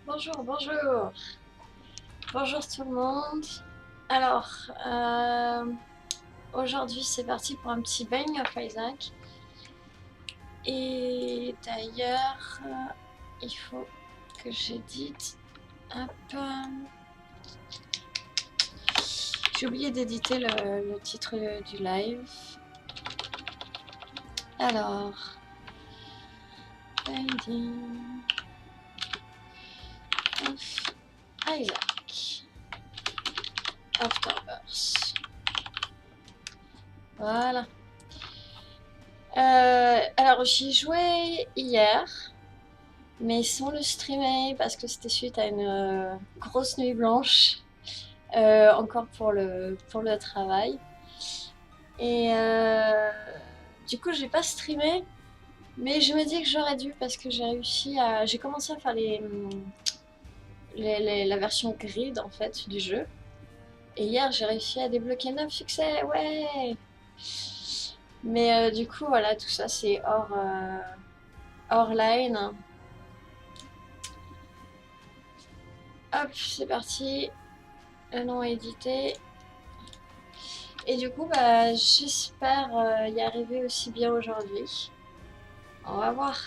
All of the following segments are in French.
Bonjour, bonjour. Bonjour tout le monde. Alors, aujourd'hui c'est parti pour un petit Binding of Isaac. Et d'ailleurs, il faut que j'édite. Hop. J'ai oublié d'éditer le titre du live. Alors, Binding of Isaac. Afterbirth. Voilà. Alors j'y jouais hier, mais sans le streamer parce que c'était suite à une grosse nuit blanche, encore pour le travail. Et du coup j'ai pas streamé, mais je me dis que j'aurais dû parce que j'ai commencé à faire la version grid en fait du jeu. Et hier j'ai réussi à débloquer 9 succès, ouais. Mais du coup voilà, tout ça c'est hors line. Hop, c'est parti. Le nom est édité. Et du coup, bah, j'espère y arriver aussi bien aujourd'hui. On va voir.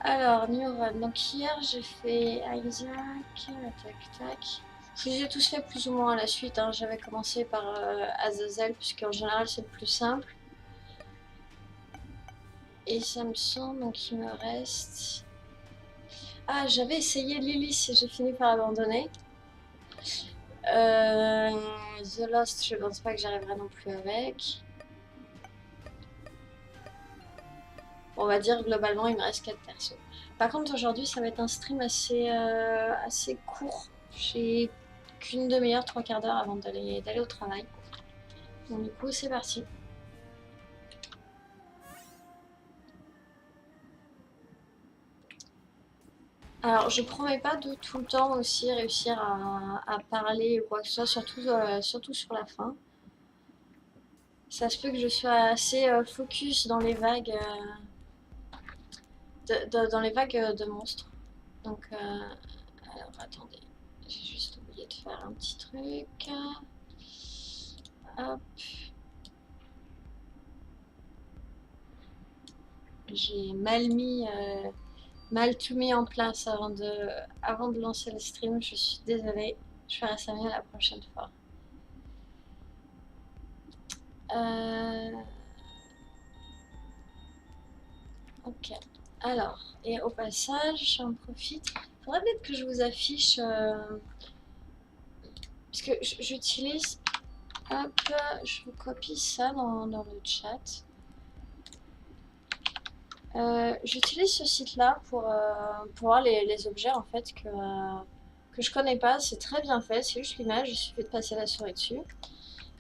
Alors, New Run. Donc hier, j'ai fait Isaac. Tac, tac. Je les ai tous fait plus ou moins à la suite, hein. J'avais commencé par Azazel, puisqu'en général, c'est le plus simple. Et ça me semble, donc il me reste... Ah, j'avais essayé Lilith et j'ai fini par abandonner. The Lost, je pense pas que j'arriverai non plus avec. On va dire globalement, il me reste 4 persos. Par contre, aujourd'hui, ça va être un stream assez court. J'ai qu'une demi-heure, trois quarts d'heure avant d'aller au travail. Donc, du coup, c'est parti. Alors, je promets pas de tout le temps aussi réussir à parler ou quoi que ce soit, surtout sur la fin. Ça se peut que je sois assez focus dans les vagues, dans les vagues de monstres. Donc, alors attendez, j'ai juste oublié de faire un petit truc. Hop. J'ai mal tout mis en place avant de lancer le stream. Je suis désolée. Je ferai ça mieux la prochaine fois. Euh, ok. Alors, et au passage, j'en profite. Il faudrait peut-être que je vous affiche. Parce que j'utilise. Hop, je vous copie ça dans le chat. J'utilise ce site-là pour voir les objets en fait que je connais pas. C'est très bien fait, c'est juste l'image, il suffit de passer la souris dessus.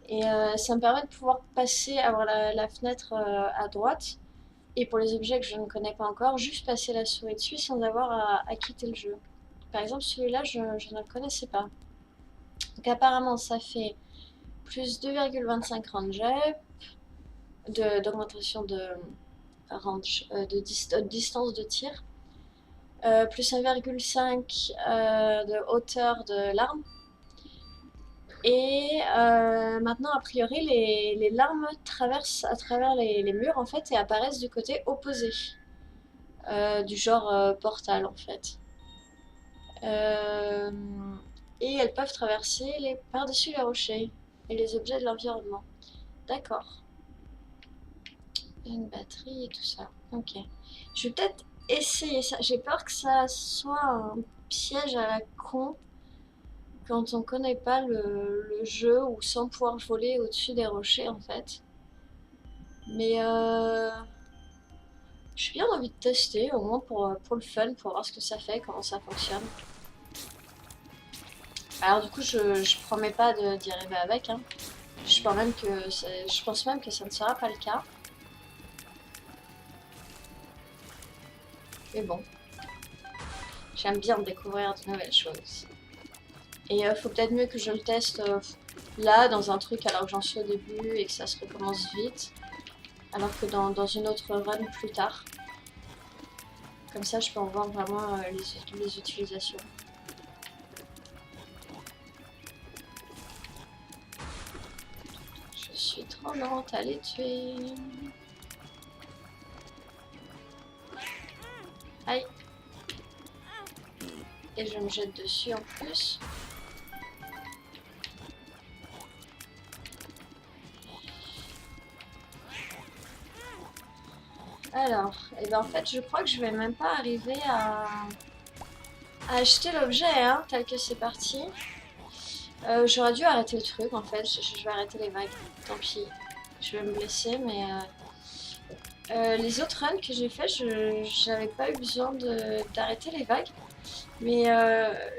Et ça me permet de pouvoir avoir la fenêtre à droite. Et pour les objets que je ne connais pas encore, juste passer la souris dessus sans avoir à quitter le jeu. Par exemple, celui-là, je ne le connaissais pas. Donc apparemment, ça fait plus 2,25 range up, d'augmentation de range, de distance de tir. Plus 1,5 de hauteur de l'arme. Et maintenant, a priori, les larmes traversent à travers les murs en fait et apparaissent du côté opposé, du genre portal en fait. Euh, et elles peuvent traverser par-dessus les rochers et les objets de l'environnement. D'accord. Une batterie et tout ça. Ok. Je vais peut-être essayer ça. J'ai peur que ça soit un piège à la con quand on connaît pas le jeu ou sans pouvoir voler au-dessus des rochers en fait. Mais j'ai bien envie de tester, au moins pour le fun, pour voir ce que ça fait, comment ça fonctionne. Alors du coup, je promets pas d'y arriver avec, hein. Je pense même que ça ne sera pas le cas. Mais bon, j'aime bien découvrir de nouvelles choses. Et faut peut-être mieux que je le teste là, dans un truc, alors que j'en suis au début et que ça se recommence vite. Alors que dans une autre run plus tard. Comme ça, je peux en voir vraiment les utilisations. Je suis trop lente à les tuer. Aïe. Et je me jette dessus en plus. Alors, et ben en fait, je crois que je vais même pas arriver à acheter l'objet, hein, tel que c'est parti. J'aurais dû arrêter le truc, en fait. Je vais arrêter les vagues. Tant pis. Je vais me blesser, mais... les autres runs que j'ai fait, j'avais pas eu besoin d'arrêter les vagues. Mais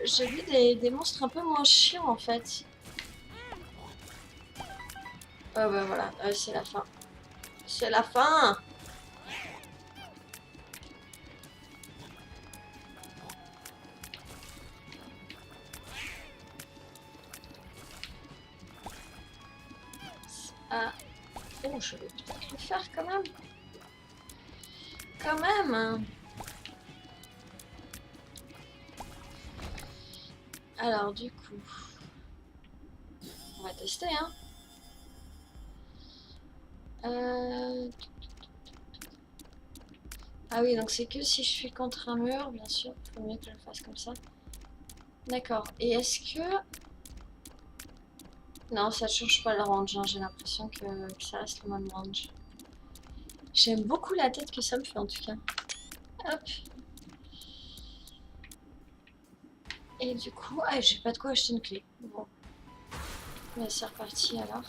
j'ai vu des monstres un peu moins chiants, en fait. Oh bah voilà, c'est la fin. C'est la fin! Ah. Oh, je vais peut-être le faire quand même. Quand même, hein. Alors, du coup... On va tester, hein. Ah oui, donc c'est que si je suis contre un mur, bien sûr. Il faut mieux que je le fasse comme ça. D'accord. Et est-ce que... Non, ça change pas le range, hein. J'ai l'impression que ça reste le même range. J'aime beaucoup la tête que ça me fait, en tout cas. Hop. Et du coup... Ah, j'ai pas de quoi acheter une clé. Bon. Mais c'est reparti, alors.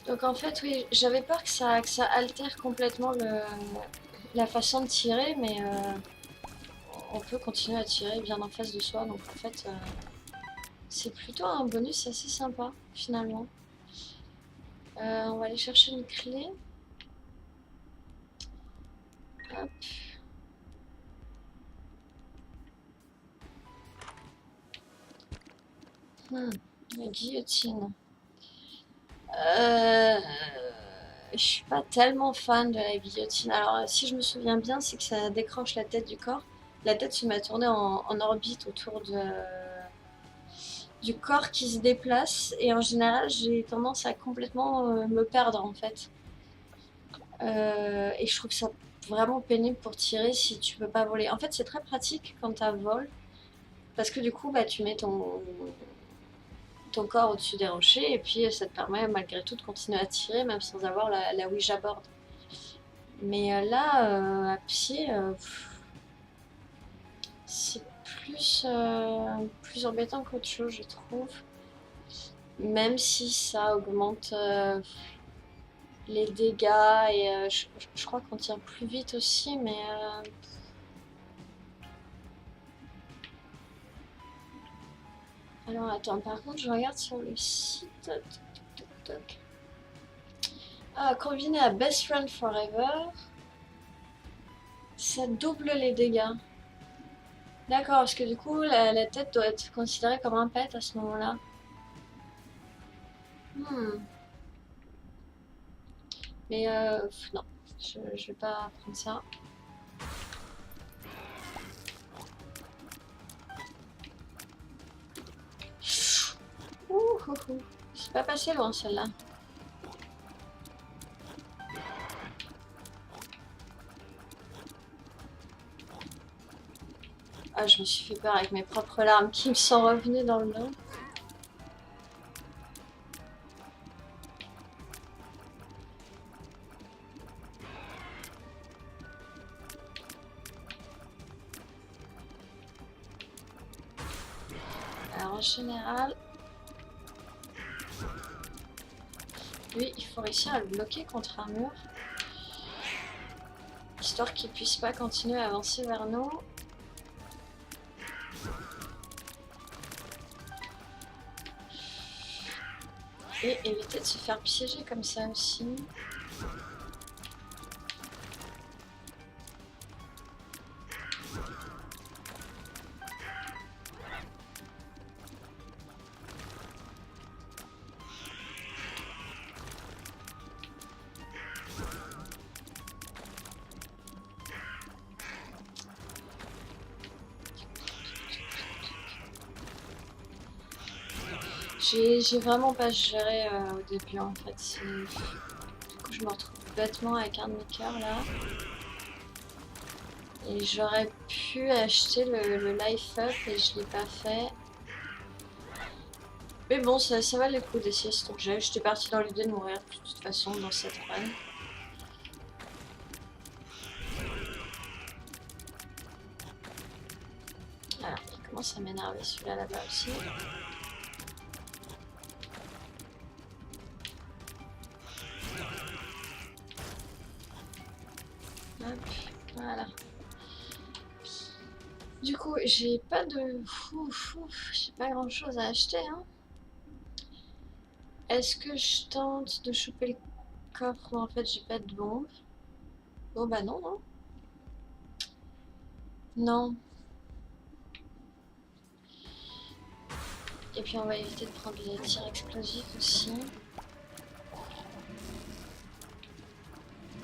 Donc en fait, oui, j'avais peur que ça altère complètement la façon de tirer, mais on peut continuer à tirer bien en face de soi. Donc en fait, c'est plutôt un bonus assez sympa, finalement. On va aller chercher une clé. Hop. La guillotine. Je suis pas tellement fan de la guillotine. Alors, si je me souviens bien, c'est que ça décroche la tête du corps. La tête se met à tourner en orbite autour du corps qui se déplace. Et en général, j'ai tendance à complètement me perdre, en fait. Et je trouve ça vraiment pénible pour tirer si tu peux pas voler. En fait, c'est très pratique quand tu as vol. Parce que du coup, bah, tu mets ton corps au-dessus des rochers et puis ça te permet malgré tout de continuer à tirer même sans avoir la Ouija board. Mais là, à pied, c'est plus embêtant qu'autre chose, je trouve. Même si ça augmente les dégâts et je crois qu'on tire plus vite aussi, mais... Alors attends, par contre, je regarde sur le site. Toc, toc, toc. Ah, combiné à Best Friend Forever, ça double les dégâts. D'accord, parce que du coup, la tête doit être considérée comme un pet à ce moment-là. Mais non, je vais pas prendre ça. Ouh. C'est pas passé loin celle-là. Ah, je me suis fait peur avec mes propres larmes qui me sont revenues dans le dos. Alors en général, lui, il faut réussir à le bloquer contre un mur. Histoire qu'il puisse pas continuer à avancer vers nous. Et éviter de se faire piéger comme ça aussi. J'ai vraiment pas géré au début en fait. Du coup, je me retrouve bêtement avec un de mes cœurs là. Et j'aurais pu acheter le life up et je l'ai pas fait. Mais bon, ça valait le coup d'essayer ce truc. J'étais partie dans l'idée de mourir de toute façon dans cette run. Alors, il commence à m'énerver celui-là là-bas aussi. Hop, voilà. Du coup, j'ai pas de... j'ai pas grand-chose à acheter, hein. Est-ce que je tente de choper le coffre? En fait, j'ai pas de bombe. Bon bah non, non. Non. Et puis on va éviter de prendre les tirs explosifs aussi.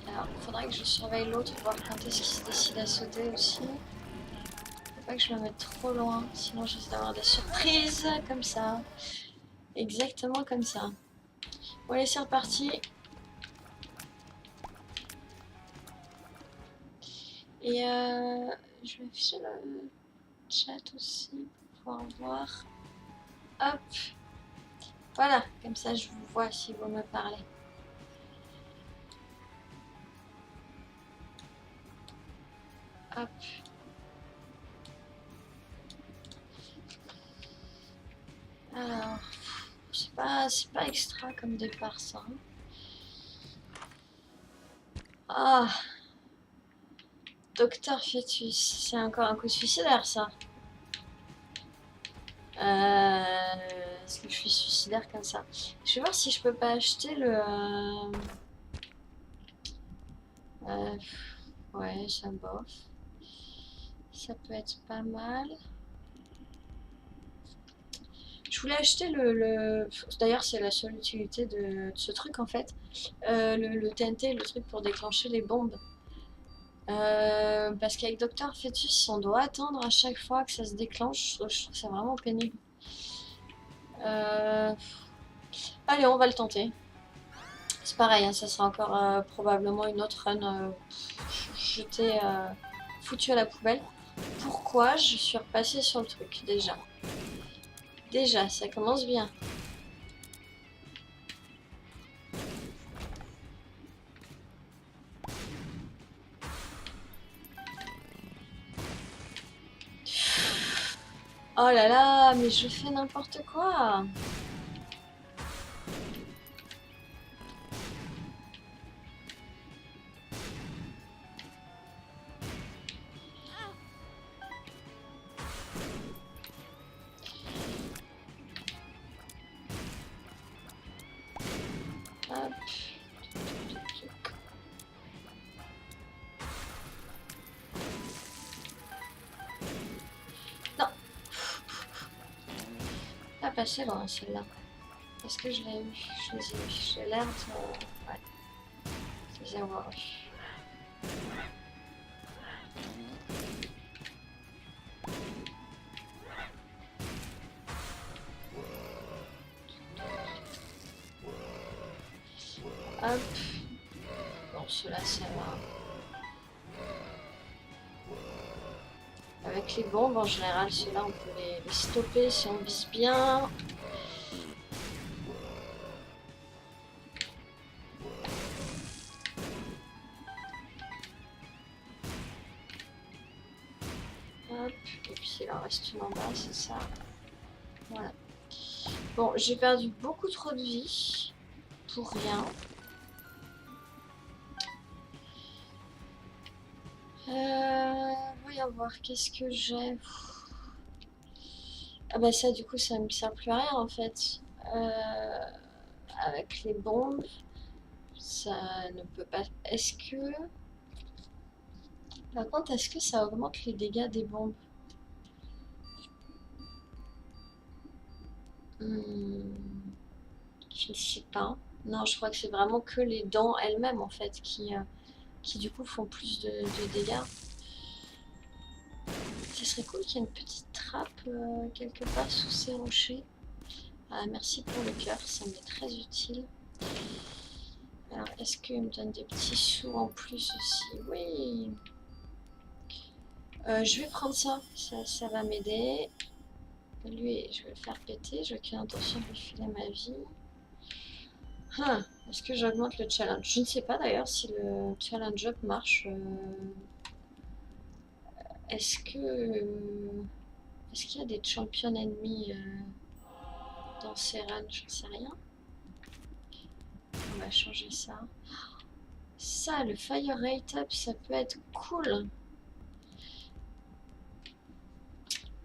Alors, il faudrait que je surveille l'autre, voir quand est-ce qu'il se décide à sauter aussi. Faut pas que je me mette trop loin, sinon je risque d'avoir des surprises comme ça. Exactement comme ça. Bon allez, c'est reparti. Et je vais afficher le chat aussi pour pouvoir voir. Hop. Voilà, comme ça je vous vois si vous me parlez. Hop. Alors, c'est pas extra comme départ ça. Ah, Docteur Fœtus, c'est encore un coup suicidaire ça. Est-ce que je suis suicidaire comme ça? Je vais voir si je peux pas acheter le... ouais, ça bof. Ça peut être pas mal. Je voulais acheter D'ailleurs, c'est la seule utilité de ce truc en fait. Le TNT, le truc pour déclencher les bombes. Parce qu'avec Docteur Fetus, on doit attendre à chaque fois que ça se déclenche. Je trouve ça vraiment pénible. Allez, on va le tenter. C'est pareil, hein, ça sera encore probablement une autre run jetée, foutue à la poubelle. Pourquoi je suis repassée sur le truc déjà? Déjà, ça commence bien. Oh là là, mais je fais n'importe quoi. Hop. Non. Pas passé loin celle-là. Est-ce que je l'ai eu? Je les ai eu. J'ai l'air de... Ouais. Je les ai avoir eu. Hop. Bon, ceux-là, ça va. Avec les bombes, en général, ceux-là, on peut les stopper si on vise bien. Hop. Et puis, il en reste une en bas, c'est ça. Voilà. Bon, j'ai perdu beaucoup trop de vie. Pour rien. Voyons voir, qu'est-ce que j'ai. Ah bah ça, du coup, ça me sert plus à rien, en fait. Avec les bombes, ça ne peut pas... Est-ce que... Par contre, est-ce que ça augmente les dégâts des bombes? Je ne sais pas. Non, je crois que c'est vraiment que les dents elles-mêmes, en fait, qui du coup font plus de dégâts. Ce serait cool qu'il y ait une petite trappe quelque part sous ces rochers. Ah, merci pour le cœur, ça m'est très utile. Alors, est-ce qu'il me donne des petits sous en plus aussi? Oui. Je vais prendre ça, ça va m'aider. Lui, je vais le faire péter, j'ai aucune intention de lui filer ma vie. Est-ce que j'augmente le challenge? Je ne sais pas d'ailleurs si le challenge up marche. Est-ce que... Est-ce qu'il y a des champions ennemis dans ces runs? Je ne sais rien. On va changer ça. Ça, le fire rate up, ça peut être cool.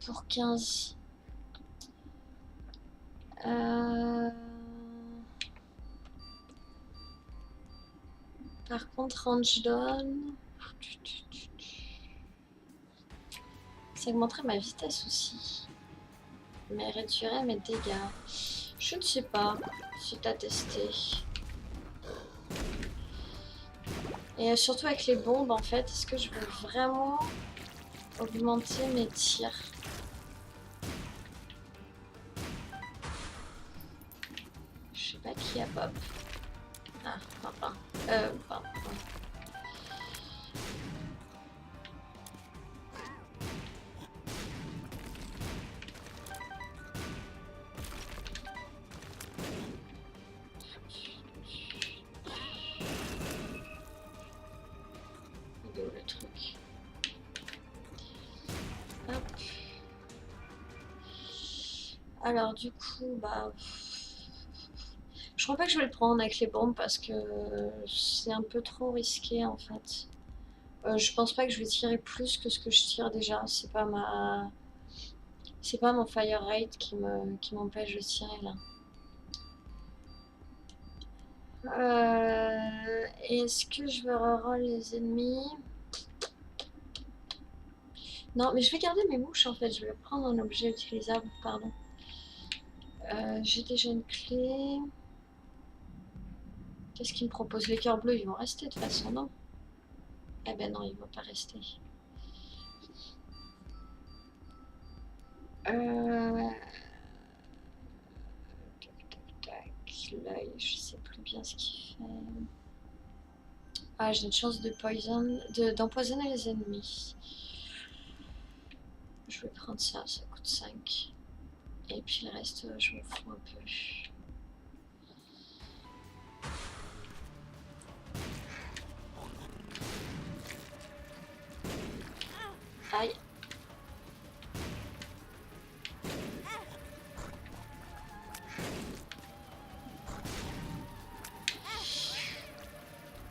Pour 15. Par contre, range down. Ça augmenterait ma vitesse aussi. Mais réduirait mes dégâts. Je ne sais pas. C'est à tester. Et surtout avec les bombes, en fait, est-ce que je veux vraiment augmenter mes tirs? Je sais pas qui a pop. Ah, papa. Papa. Il est où le truc? Hop. Alors du coup, bah... Je crois pas que je vais le prendre avec les bombes parce que c'est un peu trop risqué en fait. Je pense pas que je vais tirer plus que ce que je tire déjà. C'est pas mon fire rate qui m'empêche de tirer là. Est-ce que je vais reroll les ennemis? Non, mais je vais garder mes mouches en fait. Je vais prendre un objet utilisable, pardon. J'ai déjà une clé. Qu'est-ce qu'il me propose? Les cœurs bleus, ils vont rester de toute façon, non? Eh ben non, ils vont pas rester. L'œil, je sais plus bien ce qu'il fait. Ah, j'ai une chance d'empoisonner les ennemis. Je vais prendre ça, ça coûte 5. Et puis le reste, je m'en fous un peu. Aïe.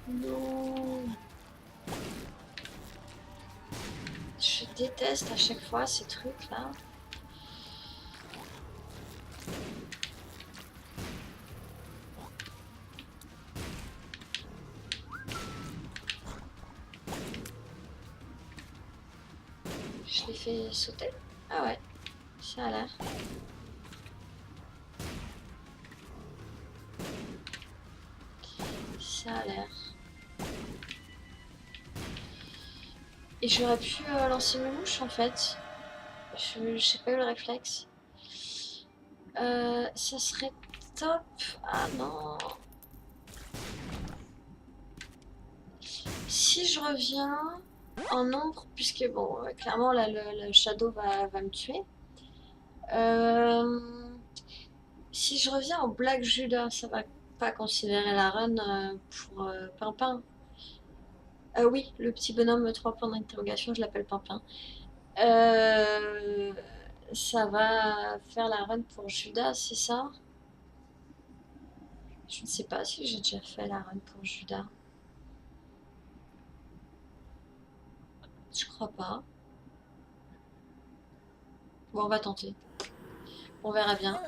Non. Je déteste à chaque fois ces trucs là. Je les fais sauter. Ah ouais, ça a l'air. Ça a l'air. Et j'aurais pu lancer mes mouches en fait. J'ai pas eu le réflexe. Ça serait top. Ah non. Si je reviens en nombre, puisque bon, clairement là le shadow va me tuer. Si je reviens en Black Judas, ça va pas considérer la run pour Pimpin. Oui, le petit bonhomme 3 points d'interrogation, je l'appelle Pimpin. Euh, Ça va faire la run pour Judas, c'est ça? Je ne sais pas si j'ai déjà fait la run pour Judas. Je crois pas. Bon, on va tenter. On verra bien.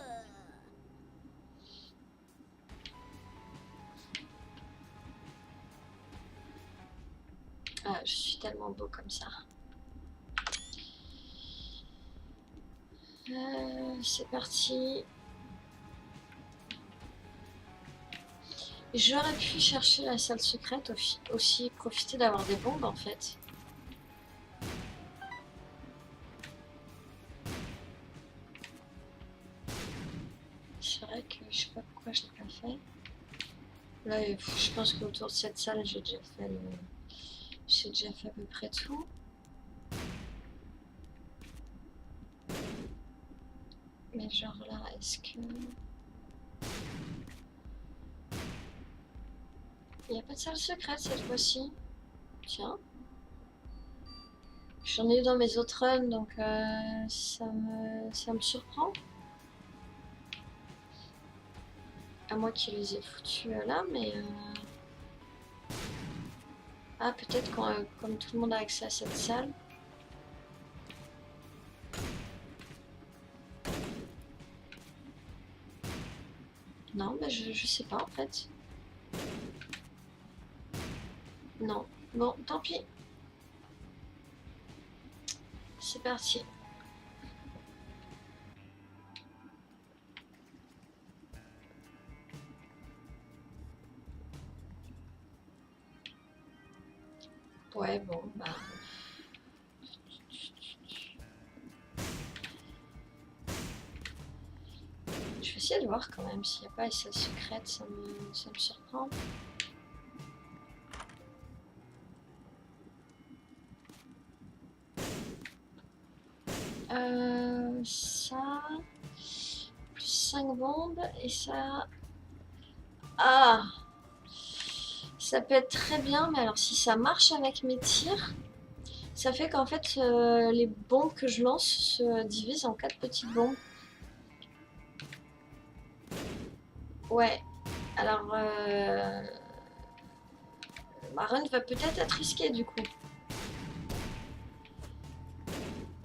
Ah, je suis tellement beau comme ça. C'est parti. J'aurais pu chercher la salle secrète aussi, profiter d'avoir des bombes en fait. je sais pas pourquoi je l'ai pas fait. Là, je pense qu'autour de cette salle, j'ai déjà fait à peu près tout. Mais genre là, est-ce que... Il n'y a pas de salle secrète cette fois-ci. Tiens. J'en ai eu dans mes autres runs, donc ça me surprend. À moi qui les ai foutus là, mais... Ah, peut-être comme tout le monde a accès à cette salle. Non, mais je sais pas en fait. Non. Bon, tant pis. C'est parti. Ouais, bon, bah... Je vais essayer de voir quand même s'il n'y a pas essa secrète, ça me surprend. Ça... Plus 5 bombes, et ça... Ah! Ça peut être très bien, mais alors si ça marche avec mes tirs, ça fait qu'en fait les bombes que je lance se divisent en 4 petites bombes. Ouais, alors ma run va peut-être être risquée du coup.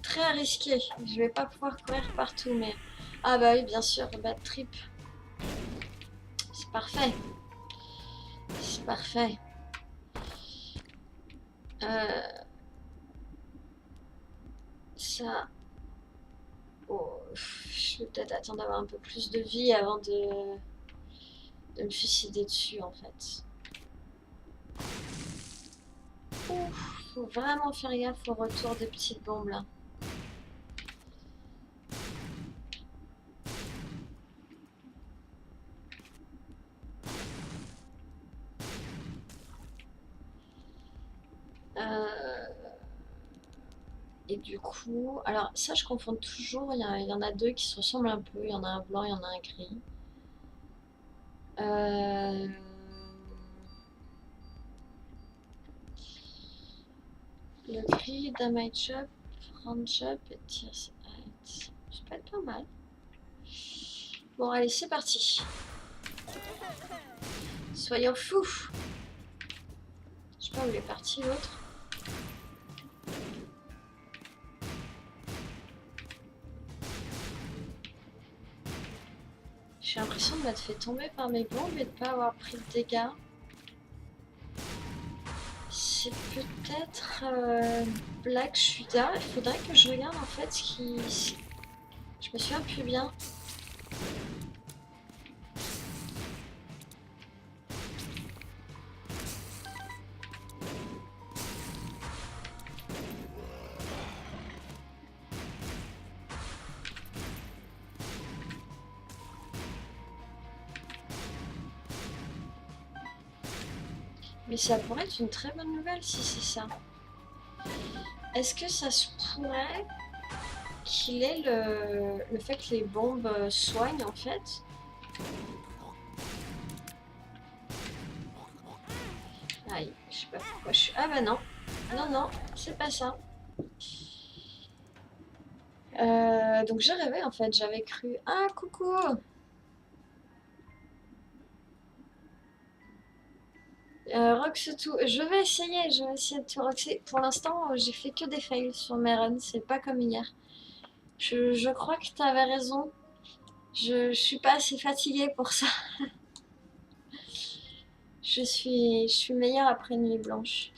Très risquée, je vais pas pouvoir courir partout, mais... Ah bah oui, bien sûr, bad trip. C'est parfait. C'est parfait. Ça... Oh, je vais peut-être attendre d'avoir un peu plus de vie avant de me suicider dessus en fait. Ouf, faut vraiment faire gaffe au retour des petites bombes là. Et du coup, alors ça je confonds toujours, il y en a deux qui se ressemblent un peu, il y en a un blanc, il y en a un gris. Le gris, damage up, range up et tir. Ça peut être pas mal. Bon allez, c'est parti. Soyons fous. Je sais pas où il est parti l'autre. J'ai l'impression de m'être fait tomber par mes bombes et de pas avoir pris de dégâts. C'est peut-être Black Shuda. Il faudrait que je regarde en fait ce qui... Je me souviens plus bien. Mais ça pourrait être une très bonne nouvelle si c'est ça. Est-ce que ça se pourrait qu'il ait le fait que les bombes soignent en fait? Aïe, je sais pas pourquoi je suis... Ah bah non, non, non, c'est pas ça. Donc j'ai rêvé en fait, j'avais cru... Ah coucou! Rox tout, je vais essayer de te roxer. Pour l'instant, j'ai fait que des fails sur mes runs, c'est pas comme hier. Je crois que tu avais raison. Je suis pas assez fatiguée pour ça. Je suis meilleure après Nuit Blanche.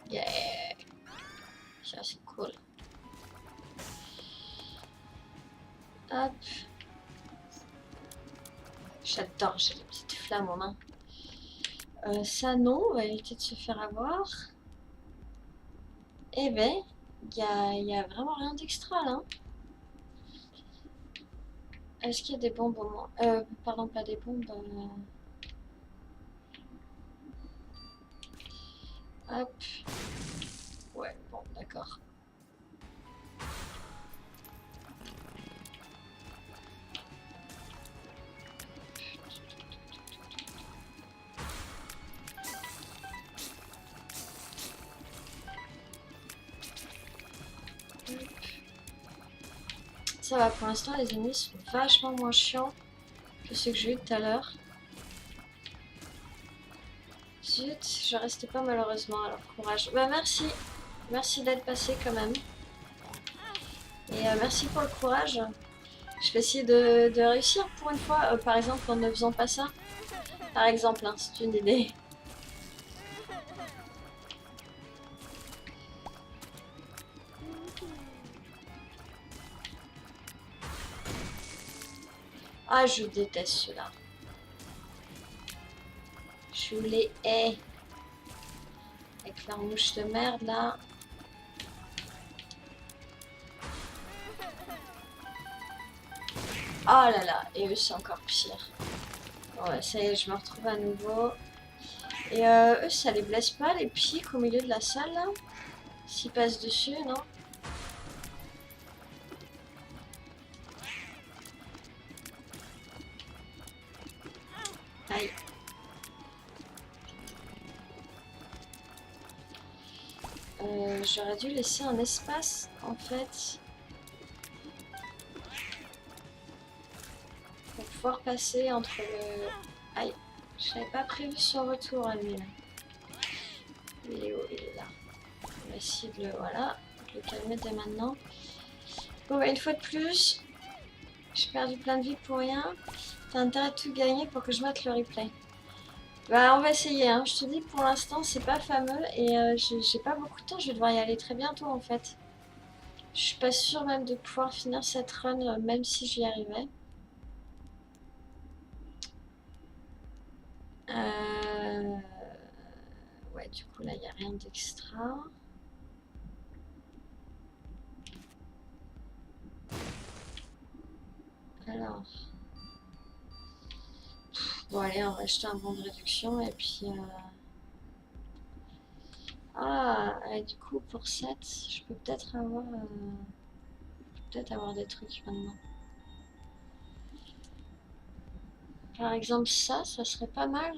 Yeah, ça c'est cool. Hop. J'adore, j'ai les petites flammes en main. Ça non, on va éviter de se faire avoir. Eh ben, y a vraiment rien d'extra là. Est-ce qu'il y a des bombes au moins? Pardon, pas des bombes. Hop. Ouais, bon, d'accord. Ça va, pour l'instant, les ennemis sont vachement moins chiants que ceux que j'ai eu tout à l'heure. Zut, je restais pas malheureusement, alors courage. Bah merci, merci d'être passé quand même. Et merci pour le courage. Je vais essayer de réussir pour une fois, par exemple en ne faisant pas ça. Par exemple, hein, c'est une idée. Ah, je déteste ceux-là. Je les hais. Avec leur mouche de merde là. Oh là là, et eux c'est encore pire. Ouais, ça y est, je me retrouve à nouveau. Et eux, ça les blesse pas, les pics au milieu de la salle là? S'ils passent dessus, non? Aïe. J'aurais dû laisser un espace en fait pour pouvoir passer entre le... Aïe, je n'avais pas prévu son retour à lui là. Il est où? Il est là. On va essayer de le... Voilà, de le calmer dès maintenant. Bon bah une fois de plus, j'ai perdu plein de vie pour rien. T'as intérêt de tout gagner pour que je mette le replay. Bah on va essayer, hein. Je te dis pour l'instant c'est pas fameux et j'ai pas beaucoup de temps, je vais devoir y aller très bientôt en fait. Je suis pas sûre même de pouvoir finir cette run même si j'y arrivais. Ouais, du coup là il n'y a rien d'extra. Alors. Bon allez, on va acheter un bon de réduction et puis... Ah, et du coup pour 7, je peux peut-être avoir des trucs maintenant. Par exemple ça serait pas mal.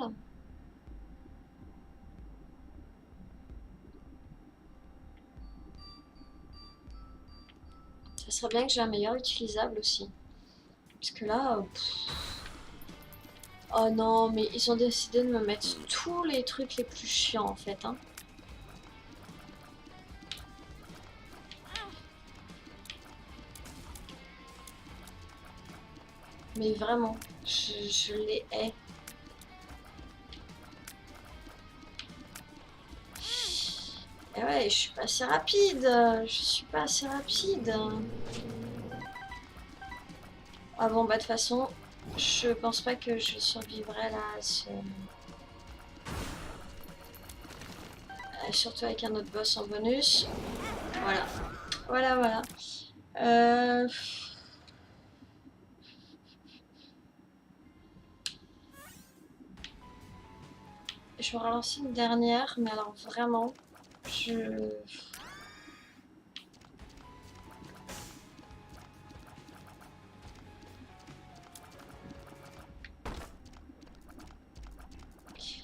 Ça serait bien que j'ai un meilleur utilisable aussi. Parce que là... Oh non, mais ils ont décidé de me mettre tous les trucs les plus chiants en fait. Hein. Mais vraiment, je les hais. Et ouais, je suis pas assez rapide. Je suis pas assez rapide. Ah bon, bah de toute façon, je pense pas que je survivrai là à ce... Surtout avec un autre boss en bonus. Voilà. Voilà, voilà. Euh... Je vais relancer une dernière, mais alors vraiment, je...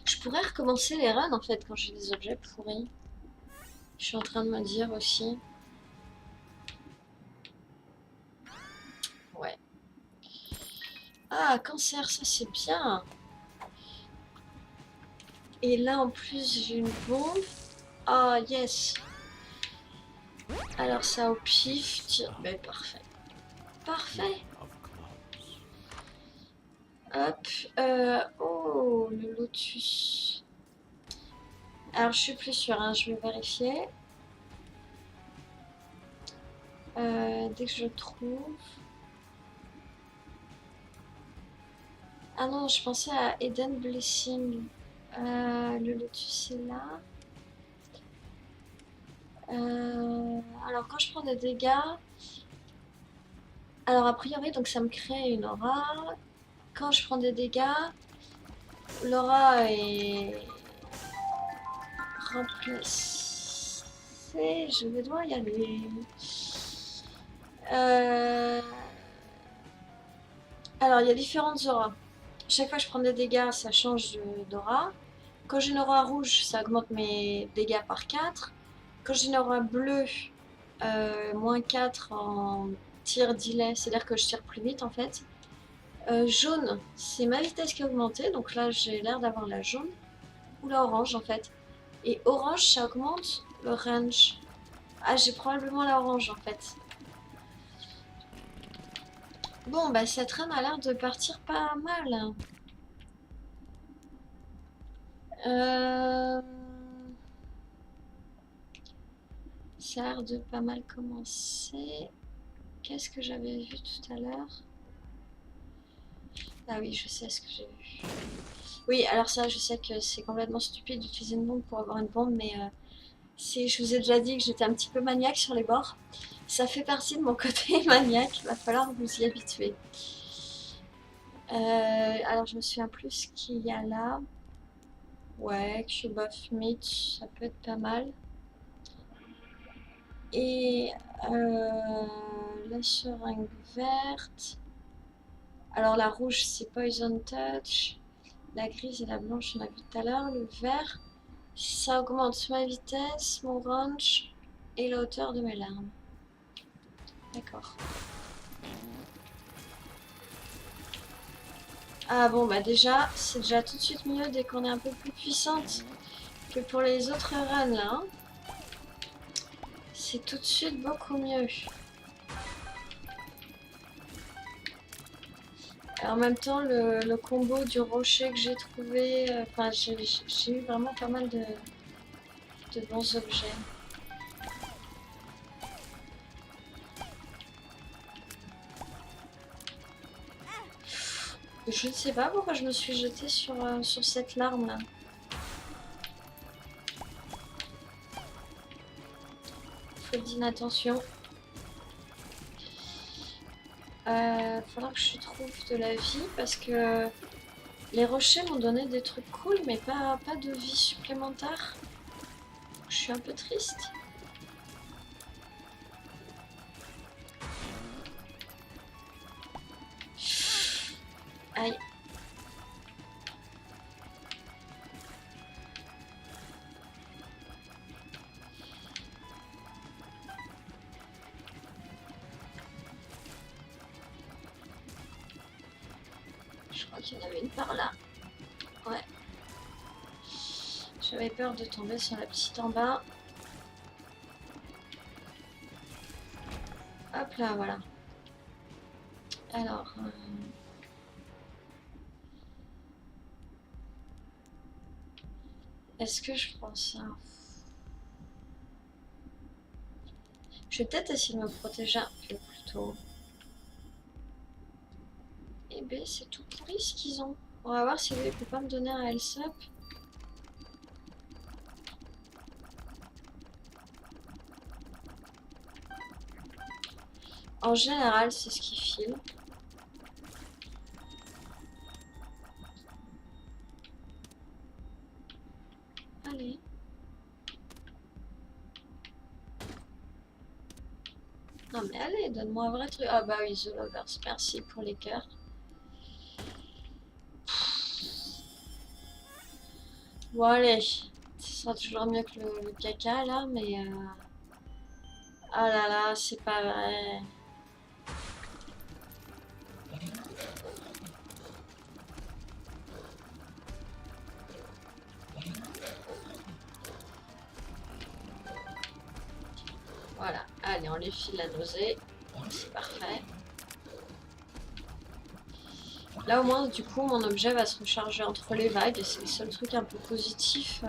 Je pourrais recommencer les runs en fait quand j'ai des objets pourris. Je suis en train de me dire aussi. Ouais. Ah, cancer, ça c'est bien. Et là en plus j'ai une bombe. Ah, yes. Alors ça au pif, tiens. Mais parfait. Parfait. Hop. Oh, le lotus. Alors je suis plus sûre, hein, je vais vérifier. Dès que je trouve... Ah non, je pensais à Eden Blessing. Le lotus est là. Alors quand je prends des dégâts, alors a priori donc ça me crée une aura. Quand je prends des dégâts, l'aura est remplacée. Je vais devoir y aller. Alors il y a différentes auras. Chaque fois que je prends des dégâts, ça change d'aura. Quand j'ai une aura rouge, ça augmente mes dégâts par 4. Quand j'ai une aura bleue, moins 4 en tir delay, c'est-à-dire que je tire plus vite en fait. Jaune, c'est ma vitesse qui a augmenté, donc là j'ai l'air d'avoir la jaune. Ou la orange en fait. Et orange, ça augmente le range. Ah, j'ai probablement la orange en fait. Bon, bah cette reine a l'air de partir pas mal. Euh... Ça a l'air de pas mal commencer. Qu'est-ce que j'avais vu tout à l'heure? Ah oui, je sais ce que j'ai vu. Oui, alors ça, je sais que c'est complètement stupide d'utiliser une bombe pour avoir une bombe, mais je vous ai déjà dit que j'étais un petit peu maniaque sur les bords. Ça fait partie de mon côté maniaque, il va falloir vous y habituer. Alors je me souviens plus ce qu'il y a là. Ouais, Cube of Meat, ça peut être pas mal. Et la seringue verte. Alors la rouge c'est Poison Touch. La grise et la blanche on a vu tout à l'heure. Le vert, ça augmente ma vitesse, mon range et la hauteur de mes larmes. D'accord. Ah bon bah déjà, c'est déjà tout de suite mieux dès qu'on est un peu plus puissante que pour les autres runs là. Hein. C'est tout de suite beaucoup mieux. Et en même temps, le combo du rocher que j'ai trouvé, enfin j'ai eu vraiment pas mal de bons objets. Je ne sais pas pourquoi je me suis jetée sur cette larme là. Faute d'inattention. Faudra que je trouve de la vie parce que les rochers m'ont donné des trucs cool mais pas de vie supplémentaire. Je suis un peu triste. Aïe. Je crois qu'il y en avait une par là. Ouais. J'avais peur de tomber sur la petite en bas. Hop là, voilà. Alors... est-ce que je prends ça? Je vais peut-être essayer de me protéger un peu plutôt. Eh ben, c'est tout pourri ce qu'ils ont. On va voir si lui peut pas me donner un health up. En général, c'est ce qui file. Allez. Non mais allez, donne-moi un vrai truc. Ah bah oui, The Lovers, merci pour les cœurs. Bon allez, ce sera toujours mieux que le caca là, mais... ah là là, c'est pas vrai. Voilà, allez, on lui file la nausée. C'est parfait. Là au moins, du coup, mon objet va se recharger entre les vagues. Et c'est le seul truc un peu positif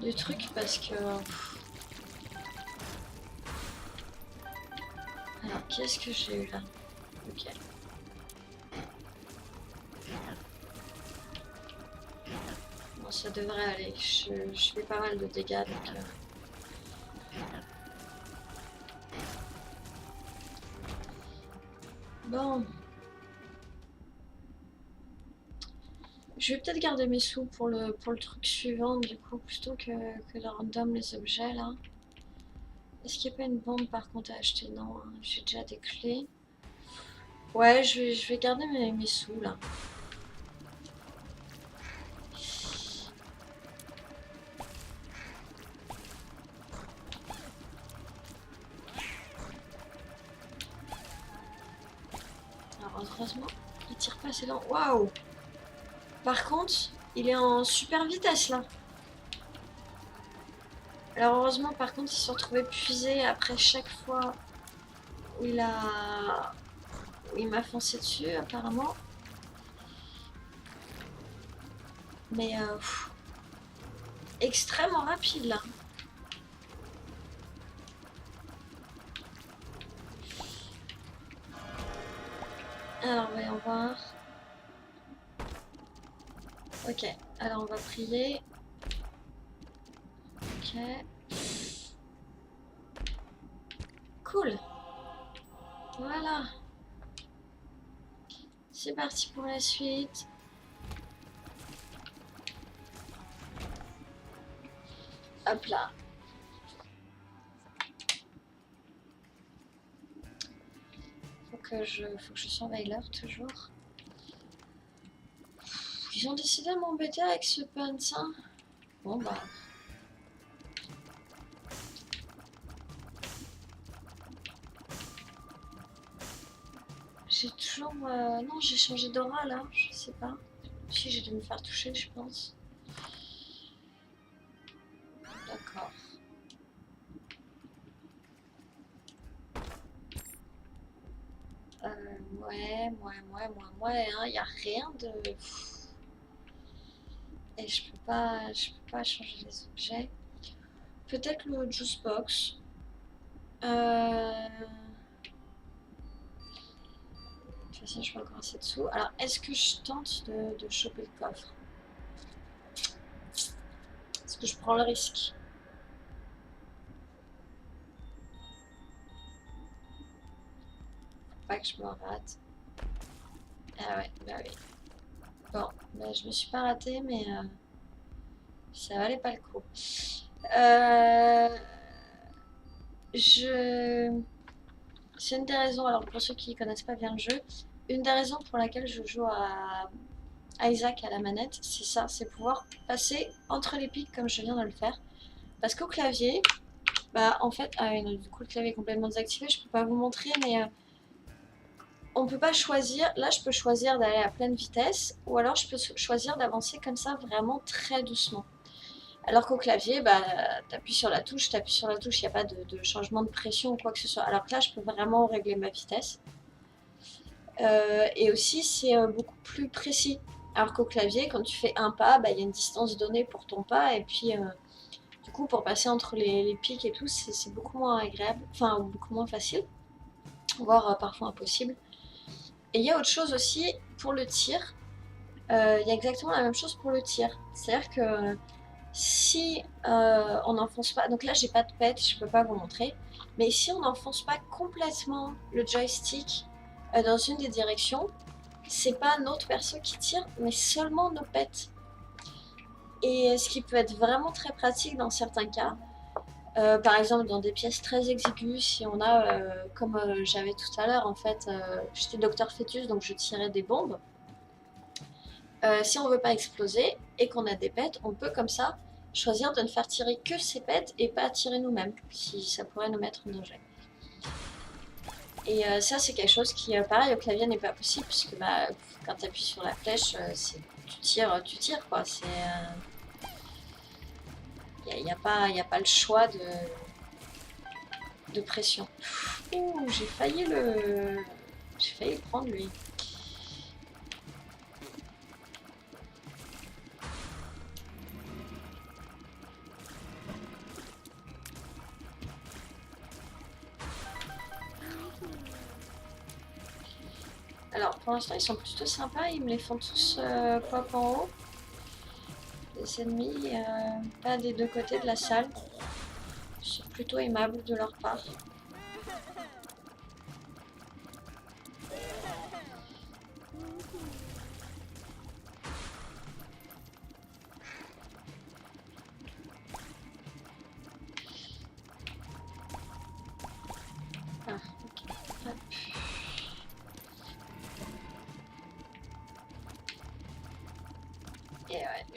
du truc parce que... alors, qu'est-ce que j'ai eu là? Ok. Bon, ça devrait aller. Je fais pas mal de dégâts, donc... Bon. Je vais peut-être garder mes sous pour le truc suivant, du coup, plutôt que de random les objets, là. Est-ce qu'il n'y a pas une bombe, par contre, à acheter? Non, hein, j'ai déjà des clés. Ouais, je vais garder mes sous, là. Alors, heureusement, il tire pas assez lent. Waouh! Par contre, il est en super vitesse, là. Alors heureusement, par contre, il se retrouve épuisé après chaque fois où il m'a foncé dessus, apparemment. Mais extrêmement rapide, là. Alors, voyons voir. Ok, alors on va prier. Ok. Cool. Voilà. C'est parti pour la suite. Hop là. Faut que je surveille l'heure toujours. Ils ont décidé de m'embêter avec ce punch, hein. Bon bah. J'ai toujours... Non, j'ai changé d'aura là, je sais pas. Si, j'ai dû me faire toucher, je pense. D'accord. Ouais, hein, y a rien de... Et je peux pas changer les objets. Peut-être le juice box. De toute façon, je vais encore assez dessous. Alors, est-ce que je tente de choper le coffre? Est-ce que je prends le risque? Faut pas que je me rate. Ah ouais, bah oui. Bon, bah, je me suis pas ratée, mais ça valait pas le coup. Je... C'est une des raisons, alors pour ceux qui connaissent pas bien le jeu, une des raisons pour laquelle je joue à Isaac à la manette, c'est ça, c'est pouvoir passer entre les pics comme je viens de le faire. Parce qu'au clavier, bah en fait, ah oui, non, du coup le clavier est complètement désactivé, je peux pas vous montrer, mais on peut pas choisir, là je peux choisir d'aller à pleine vitesse, ou alors je peux choisir d'avancer comme ça vraiment très doucement. Alors qu'au clavier, bah, t'appuies sur la touche, il n'y a pas de changement de pression ou quoi que ce soit. Alors que là, je peux vraiment régler ma vitesse. Et aussi, c'est beaucoup plus précis. Alors qu'au clavier, quand tu fais un pas, bah, y a une distance donnée pour ton pas. Et puis, du coup, pour passer entre les pics et tout, c'est beaucoup moins agréable. Enfin, beaucoup moins facile. Voire parfois impossible. Et il y a autre chose aussi pour le tir. Il y a exactement la même chose pour le tir. C'est-à-dire que si on n'enfonce pas, donc là j'ai pas de pet, je peux pas vous montrer, mais si on n'enfonce pas complètement le joystick dans une des directions, c'est pas notre perso qui tire, mais seulement nos pets. Et ce qui peut être vraiment très pratique dans certains cas, par exemple dans des pièces très exiguës, si on a, comme j'avais tout à l'heure en fait, j'étais docteur fœtus donc je tirais des bombes. Si on veut pas exploser et qu'on a des pets, on peut comme ça choisir de ne faire tirer que ces pets et pas tirer nous-mêmes, si ça pourrait nous mettre en danger. Et ça c'est quelque chose qui, pareil, au clavier n'est pas possible, puisque bah, quand tu appuies sur la flèche, tu tires quoi. Il n'y a pas le choix de pression. Ouh, j'ai failli le prendre lui. Alors pour l'instant ils sont plutôt sympas, ils me les font tous pop en haut. Les ennemis, pas des deux côtés de la salle. C'est plutôt aimable de leur part.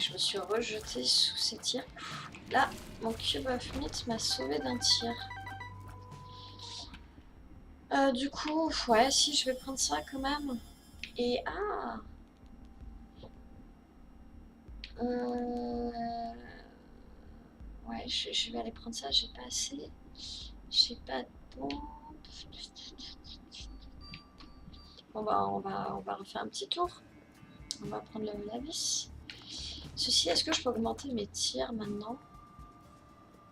je me suis rejetée sous ces tirs. Là, mon cube of meat m'a sauvé d'un tir. Du coup, ouais, si je vais prendre ça quand même. Et ah, ouais, je vais aller prendre ça. J'ai pas assez. J'ai pas de bombe. Bon bah, on va refaire un petit tour. On va prendre la vis. Ceci, est-ce que je peux augmenter mes tirs maintenant?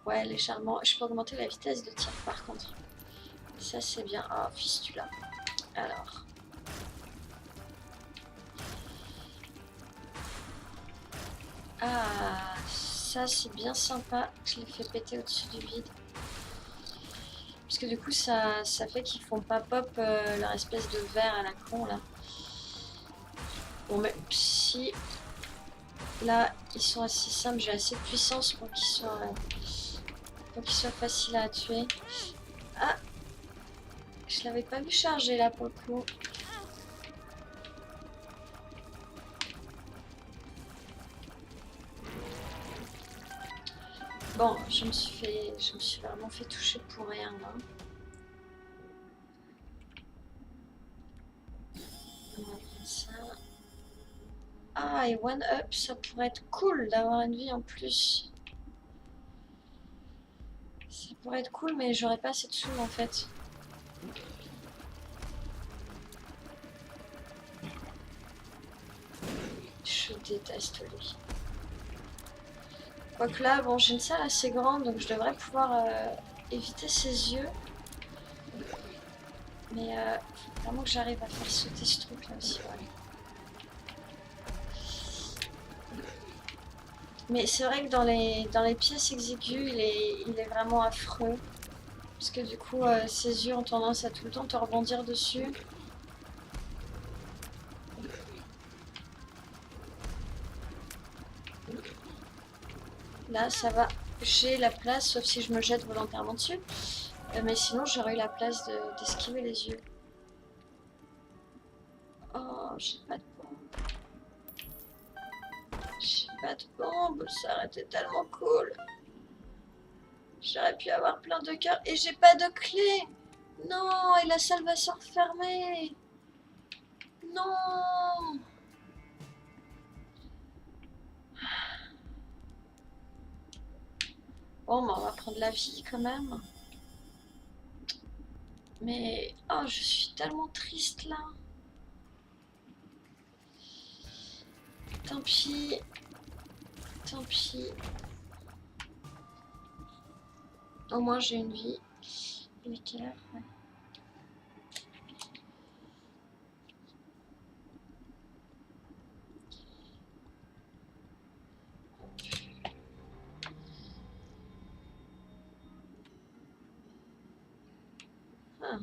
Ouais, légèrement. Je peux augmenter la vitesse de tir par contre. Ça c'est bien. Ah, fistula. Alors. Ah, ça c'est bien sympa. Je l'ai fait péter au-dessus du vide. Parce que du coup ça fait qu'ils font pas pop leur espèce de verre à la con là. Bon mais si là ils sont assez simples, j'ai assez de puissance pour qu'ils soient faciles à tuer. Ah, je l'avais pas vu charger là pour le coup. Bon, je me suis vraiment fait toucher pour rien là. On va prendre ça. Ah, et one up, ça pourrait être cool d'avoir une vie en plus. Ça pourrait être cool, mais j'aurais pas assez de sous en fait. Je déteste lui. Quoique là, bon, j'ai une salle assez grande, donc je devrais pouvoir éviter ses yeux. Mais faut vraiment que j'arrive à faire sauter ce truc là aussi, ouais. Mais c'est vrai que dans les pièces exiguës, il est vraiment affreux. Parce que du coup, ses yeux ont tendance à tout le temps te rebondir dessus. Là, ça va. J'ai la place, sauf si je me jette volontairement dessus. Mais sinon, j'aurais eu la place d'esquiver les yeux. Oh, j'ai pas de bombe. J'ai pas de bombe. Ça aurait été tellement cool. J'aurais pu avoir plein de cœurs. Et j'ai pas de clé. Non, et la salle va se refermer. Non. Bon, bah, on va prendre la vie quand même. Mais, oh, je suis tellement triste là. Tant pis. Tant pis. Au moins, j'ai une vie. Il est quelle heure? Ouais. Ah.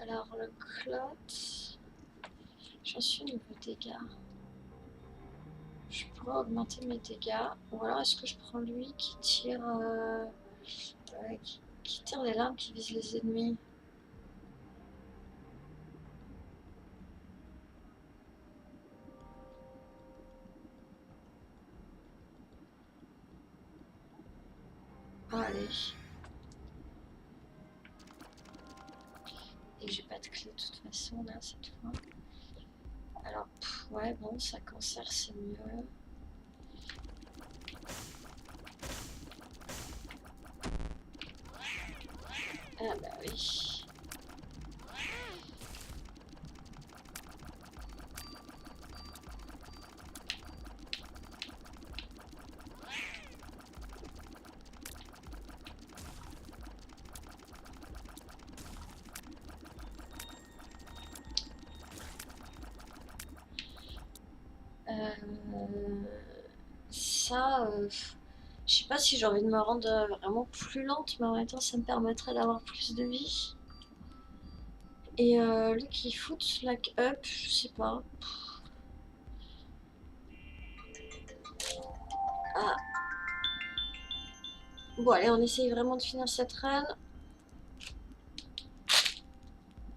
Alors, le clot. J'en suis au niveau dégâts. Je pourrais augmenter mes dégâts. Ou alors, est-ce que je prends lui qui tire. Qui tire les lames qui visent les ennemis? Ah, allez. Et j'ai pas de clé de toute façon là cette fois. Alors, ouais, bon, ça cancer c'est mieux. Ah bah oui. Ça, je sais pas si j'ai envie de me rendre vraiment plus lente, mais en même temps ça me permettrait d'avoir plus de vie. Et lui qui foot like up, je sais pas. Ah. Bon allez, on essaye vraiment de finir cette run.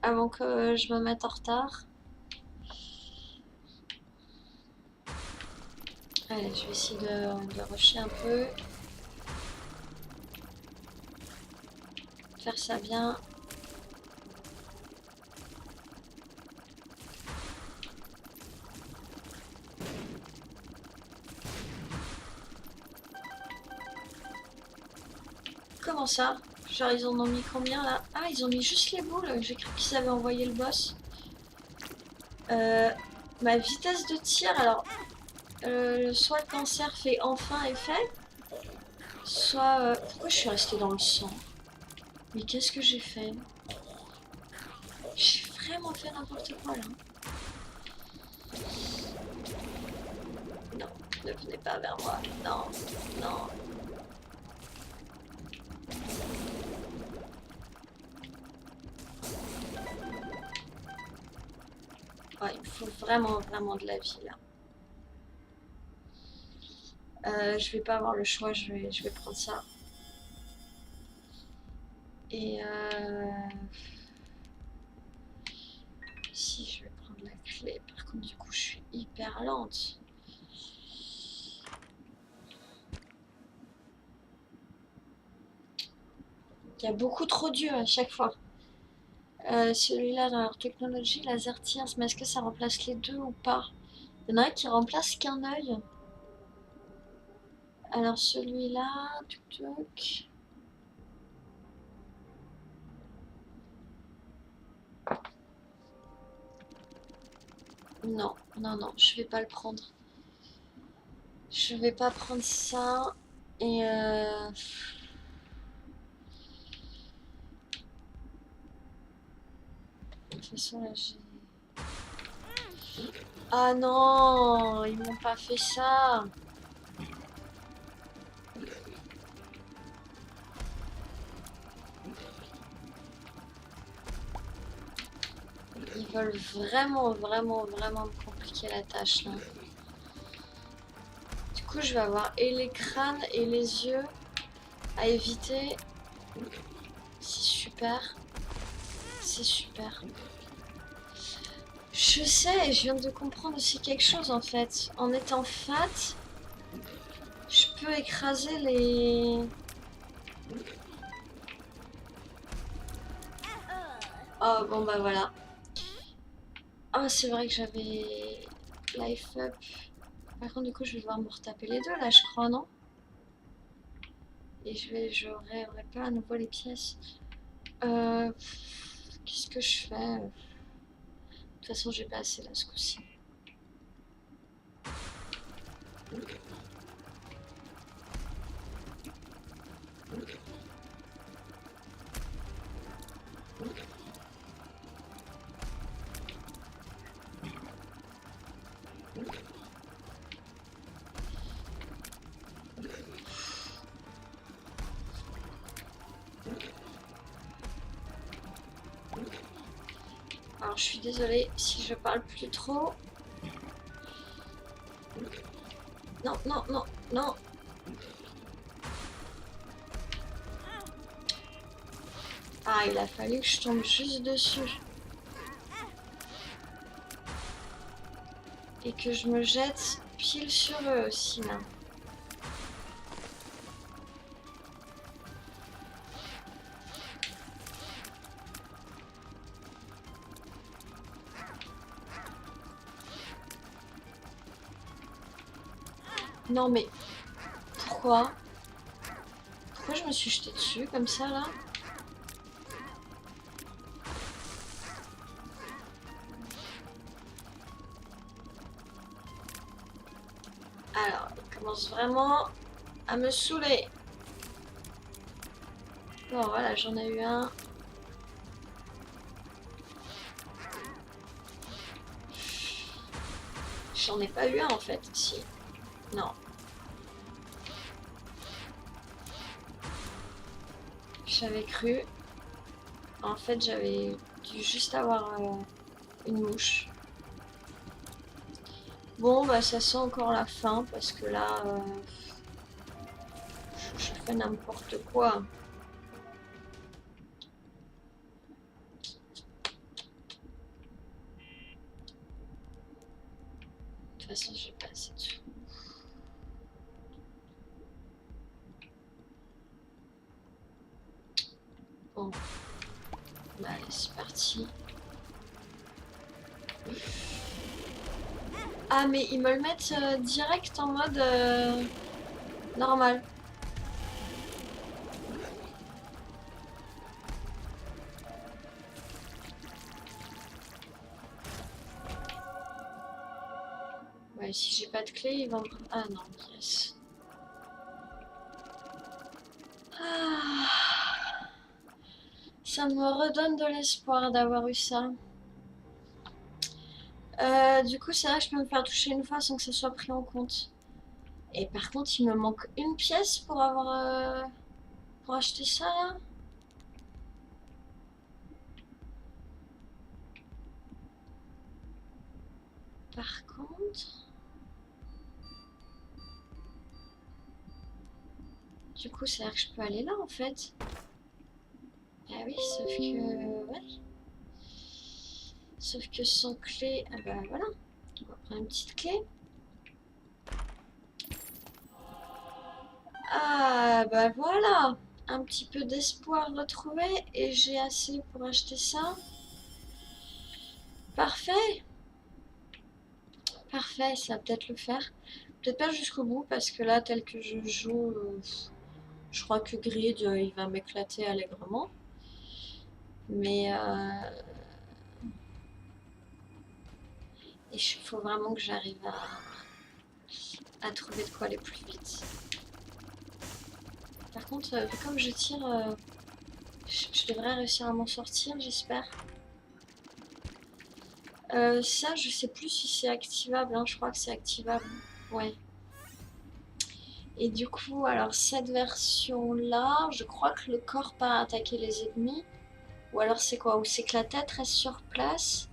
Avant que je me mette en retard. Allez, je vais essayer de rusher un peu. Faire ça bien. Comment ça? Genre ils en ont mis combien là? Ah, ils ont mis juste les boules. J'ai cru qu'ils avaient envoyé le boss. Ma vitesse de tir, alors soit le cancer fait enfin effet, soit... pourquoi je suis restée dans le sang? Mais qu'est-ce que j'ai fait? J'ai vraiment fait n'importe quoi là. Non, ne venez pas vers moi. Non, non. Ouais, il me faut vraiment, vraiment de la vie là. Je vais pas avoir le choix, je vais prendre ça. Et si je vais prendre la clé, par contre du coup je suis hyper lente. Il y a beaucoup trop d'yeux à chaque fois. Celui-là dans leur technologie, laser tears, mais est-ce que ça remplace les deux ou pas? Il y en a un qui remplace qu'un œil. Alors celui-là, tuc tuc. Non, non, non, je vais pas le prendre. Je vais pas prendre ça. Et de toute façon là j'ai... Ah non, ils m'ont pas fait ça. Ils veulent vraiment, vraiment, vraiment me compliquer la tâche là. Du coup, je vais avoir et les crânes et les yeux à éviter. C'est super. C'est super. Je sais, je viens de comprendre aussi quelque chose en fait. En étant fat, je peux écraser les... Oh bon bah voilà. Ah c'est vrai que j'avais life up. Par contre du coup je vais devoir me retaper les deux là je crois non? Et j'aurai pas à nouveau les pièces. Qu'est-ce que je fais? De toute façon j'ai pas assez là ce coup-ci. Alors je suis désolée si je parle plus trop. Non, non, non, non. Ah, il a fallu que je tombe juste dessus. Et que je me jette pile sur eux aussi là. Non mais pourquoi? Pourquoi je me suis jetée dessus comme ça là? Alors, il commence vraiment à me saouler. Bon voilà, j'en ai eu un. J'en ai pas eu un en fait, si. Non. J'avais cru. En fait, j'avais dû juste avoir une mouche. Bon, bah ça sent encore la fin parce que là, je fais n'importe quoi. De toute façon, je vais passer dessus. Bon, bah, allez, c'est parti. Ah, mais ils me le mettent direct en mode normal. Ouais, si j'ai pas de clé, ils vont me... Ah non, yes. Ah, ça me redonne de l'espoir d'avoir eu ça. Du coup, c'est vrai que je peux me faire toucher une fois sans que ça soit pris en compte. Et par contre, il me manque une pièce pour avoir... pour acheter ça, là. Par contre... Du coup, c'est vrai que je peux aller là, en fait. Ah oui, sauf que... Ouais. Sauf que sans clé... Ah bah voilà. On va prendre une petite clé. Ah bah voilà. Un petit peu d'espoir retrouvé. Et j'ai assez pour acheter ça. Parfait. Parfait, ça va peut-être le faire. Peut-être pas jusqu'au bout, parce que là, tel que je joue... je crois que Grid, il va m'éclater allègrement. Mais... il faut vraiment que j'arrive à trouver de quoi aller plus vite. Par contre, vu comme je tire, je devrais réussir à m'en sortir, j'espère. Ça, je sais plus si c'est activable, hein, je crois que c'est activable. Ouais. Et du coup, alors cette version-là, je crois que le corps part attaquer les ennemis. Ou alors c'est quoi? Ou c'est que la tête reste sur place.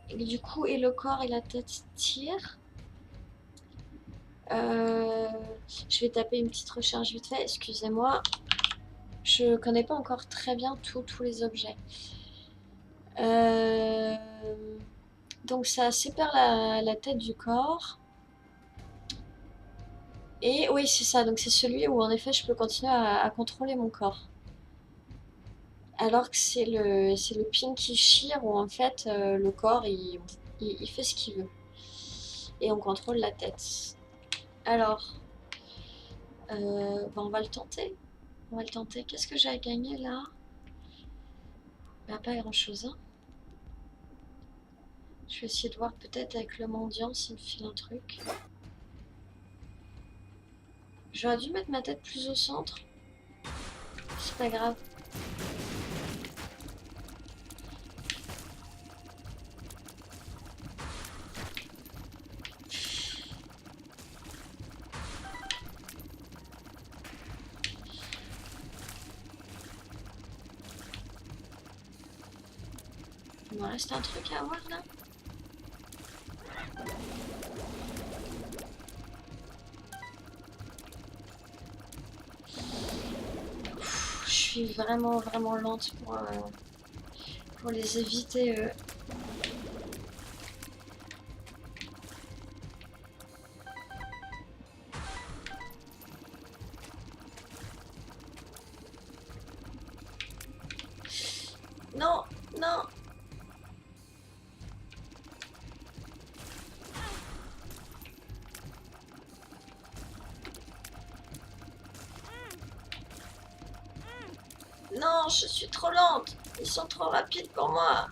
Et du coup, et le corps et la tête tirent. Euh, je vais taper une petite recherche vite fait, excusez-moi. Je connais pas encore très bien tous les objets. Euh, donc ça sépare la tête du corps. Et oui, c'est ça, donc c'est celui où en effet je peux continuer à contrôler mon corps. Alors que c'est le Pinky Shear où en fait le corps il fait ce qu'il veut. Et on contrôle la tête. Alors, bah, on va le tenter. On va le tenter. Qu'est-ce que j'ai à gagner là? Bah, pas grand chose, hein. Je vais essayer de voir peut-être avec le mendiant s'il me file un truc. J'aurais dû mettre ma tête plus au centre. C'est pas grave. Il me reste un truc à voir là. Je suis vraiment lente pour les éviter. Non, non. Non, je suis trop lente. Ils sont trop rapides pour moi.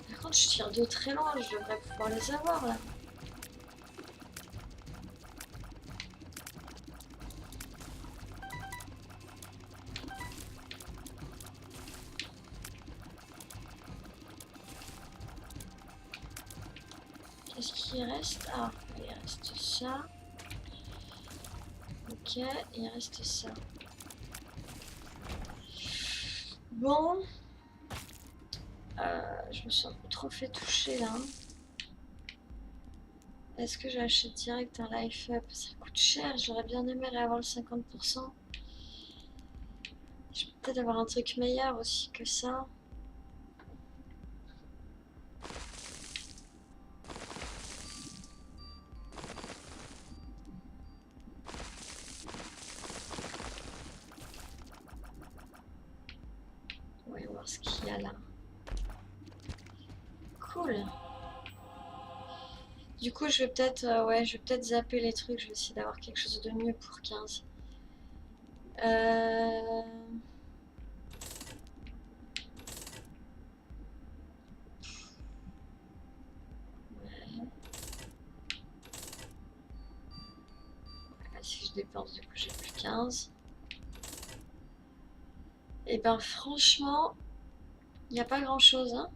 Par contre, je tire de très loin. Je devrais pouvoir les avoir là. Qu'est-ce qui reste? Ah, il reste ça. Ok, il reste ça. Bon. Je me suis un peu trop fait toucher là. Est-ce que j'achète direct un life up? Ça coûte cher, j'aurais bien aimé avoir le 50%. Je peux peut-être avoir un truc meilleur aussi que ça. a là? Cool. Du coup, je vais peut-être ouais, je vais peut-être zapper les trucs. Je vais essayer d'avoir quelque chose de mieux pour 15. Euh... Ouais. Si je dépense, du coup, j'ai plus 15. Et ben, franchement, il n'y a pas grand-chose, hein.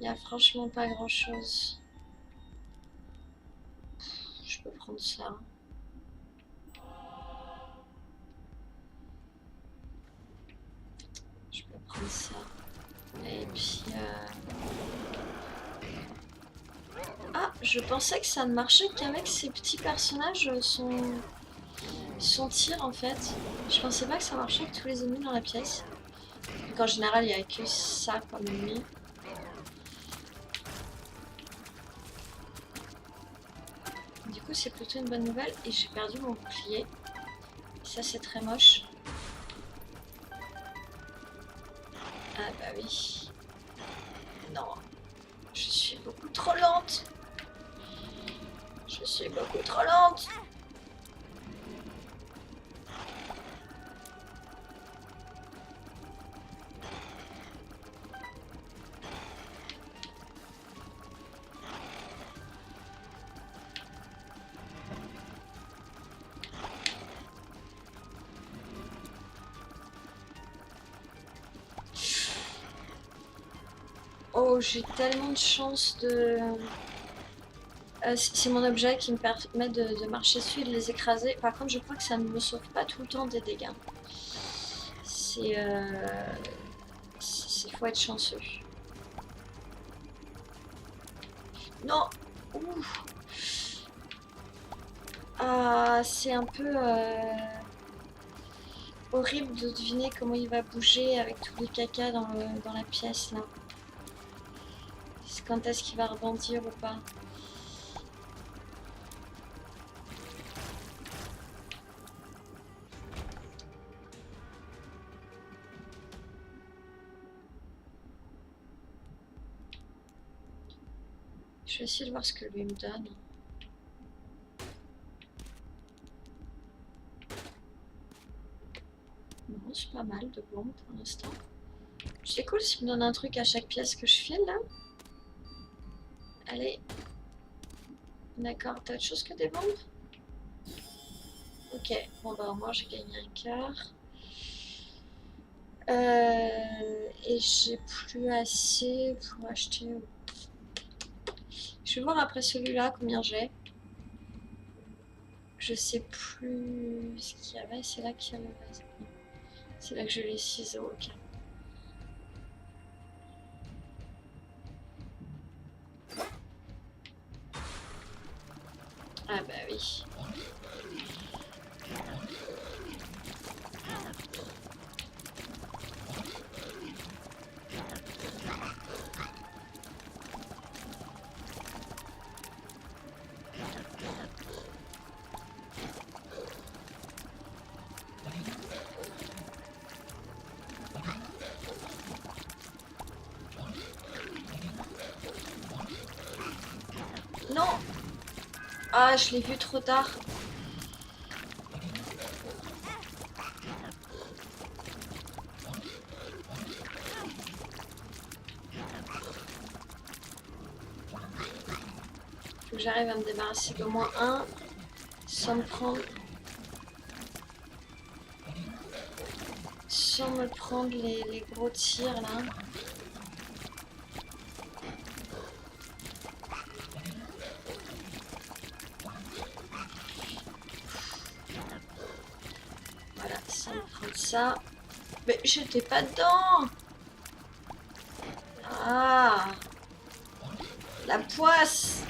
Il n'y a franchement pas grand-chose. Je peux prendre ça. Je peux prendre ça. Et puis... Ah, je pensais que ça ne marchait qu'avec ces petits personnages, son tir en fait. Je pensais pas que ça marchait avec tous les ennemis dans la pièce. Donc en général, il n'y a que ça comme ennemi. Du coup, c'est plutôt une bonne nouvelle. Et j'ai perdu mon bouclier. Ça, c'est très moche. Ah bah oui. Non. Je suis beaucoup trop lente. Je suis beaucoup trop lente. Oh, j'ai tellement de chance de... c'est mon objet qui me permet de marcher dessus et de les écraser. Par contre, je crois que ça ne me sauve pas tout le temps des dégâts. C'est... faut être chanceux. Non. Ouh. Ah, c'est un peu... horrible de deviner comment il va bouger avec tous les caca dans la pièce, là. Quand est-ce qu'il va rebondir ou pas? Je vais essayer de voir ce que lui me donne. Non, c'est pas mal de bombes pour l'instant. C'est cool s'il me donne un truc à chaque pièce que je file là. Allez. D'accord, t'as autre chose que des bombes? Ok, bon bah au moins j'ai gagné un quart. Et j'ai plus assez pour acheter... Je vais voir après celui-là combien j'ai. Je sais plus ce qu'il y avait, c'est là qu'il y a le vase. C'est là que j'ai les ciseaux, ok. Ah bah oui. Non! Ah, je l'ai vu trop tard. Faut que j'arrive à me débarrasser d'au moins un sans me prendre... Sans me prendre les gros tirs là. Voilà, ça me prend ça. Mais j'étais pas dedans! Ah! La poisse!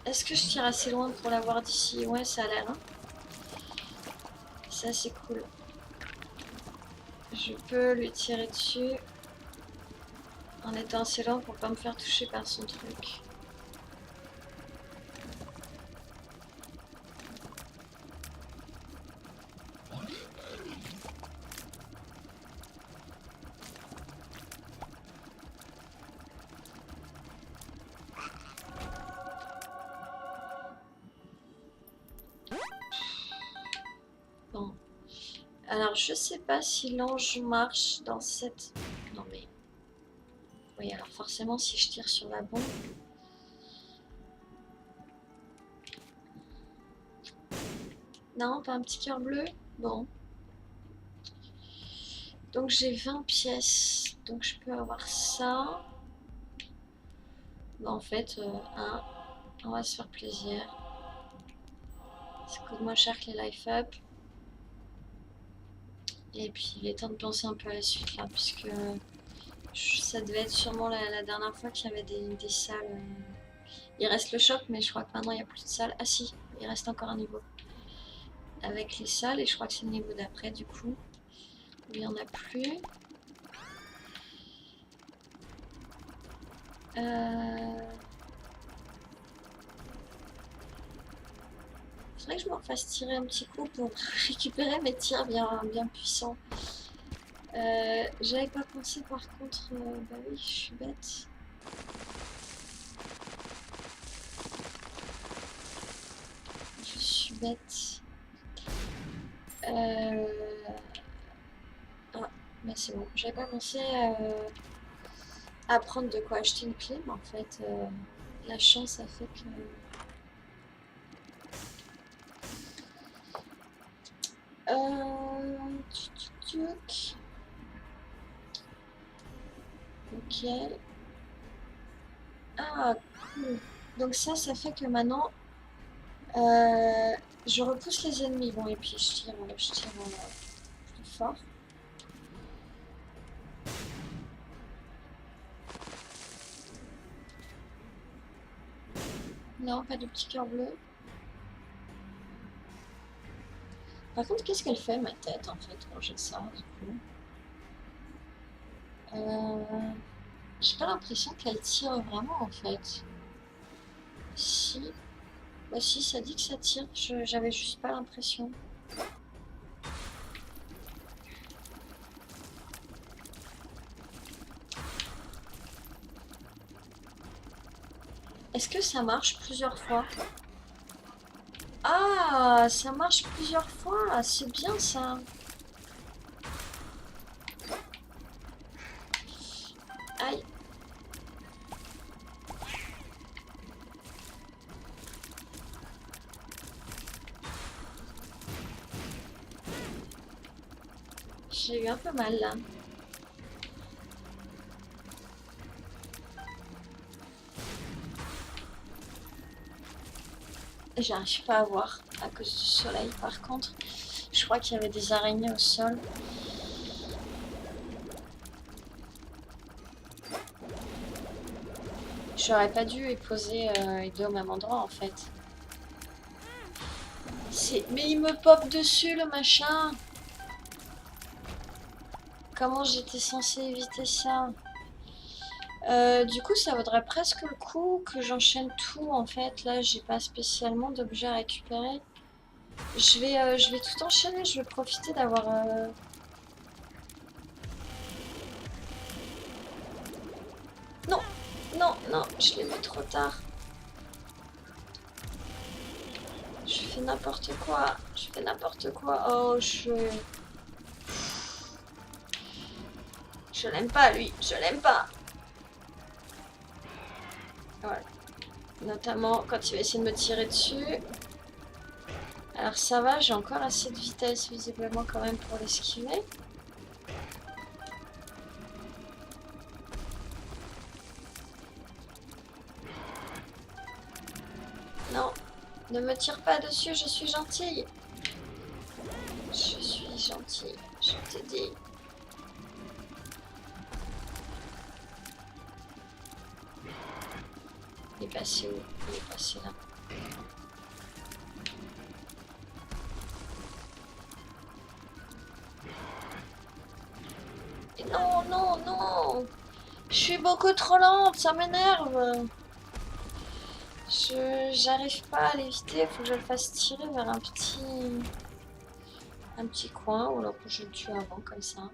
Est-ce que je tire assez loin pour l'avoir d'ici? Ouais, ça a l'air. Hein, ça, c'est cool. Je peux lui tirer dessus en étant assez lent pour pas me faire toucher par son truc. Alors, je sais pas si l'ange marche dans cette... Non mais... Oui, alors forcément, si je tire sur la bombe... Non, pas un petit cœur bleu? Bon. Donc j'ai 20 pièces. Donc je peux avoir ça. Bon, en fait, on va se faire plaisir. Ça coûte moins cher que les life up. Et puis il est temps de penser un peu à la suite là, puisque ça devait être sûrement la dernière fois qu'il y avait des salles. Il reste le shop, mais je crois que maintenant il n'y a plus de salles. Ah si, il reste encore un niveau. Avec les salles, et je crois que c'est le niveau d'après du coup. Où il n'y en a plus. Faudrait que je me refasse tirer un petit coup pour récupérer mes tirs bien puissants. J'avais pas pensé par contre... bah oui, je suis bête. Je suis bête. Ah, mais c'est bon. J'avais pas pensé à prendre de quoi acheter une clé, mais en fait, la chance a fait que... Tuc. Ok. Ah, cool. Donc ça fait que maintenant, je repousse les ennemis. Bon, et puis je tire plus fort. Non, pas de petit cœur bleu. Par contre, qu'est-ce qu'elle fait, ma tête, en fait, quand j'ai ça, du coup J'ai pas l'impression qu'elle tire vraiment, en fait. Si. Bah si, ça dit que ça tire. J'avais juste pas l'impression. Est-ce que ça marche plusieurs fois? Ah, ça marche plusieurs fois. C'est bien, ça. Aïe. J'ai eu un peu mal, là. J'arrive pas à voir à cause du soleil, par contre. Je crois qu'il y avait des araignées au sol. J'aurais pas dû les poser les deux au même endroit, en fait. Mais il me pop dessus, le machin. Comment j'étais censée éviter ça? Du coup, ça vaudrait presque le coup que j'enchaîne tout, en fait. Là, j'ai pas spécialement d'objets à récupérer. Je vais tout enchaîner. Je vais profiter d'avoir... Non, non, non, je l'ai mis trop tard. Je fais n'importe quoi. Je fais n'importe quoi. Oh, Je l'aime pas, lui. Je l'aime pas. Voilà. Notamment quand il va essayer de me tirer dessus. Alors ça va, j'ai encore assez de vitesse visiblement quand même pour l'esquiver. Non, ne me tire pas dessus, je suis gentille. Je suis gentille, je te dis. Il est passé où? Il est passé là. Et non, non, non! Je suis beaucoup trop lente, ça m'énerve. J'arrive pas à l'éviter, il faut que je le fasse tirer vers un petit coin, ou alors que je le tue avant comme ça.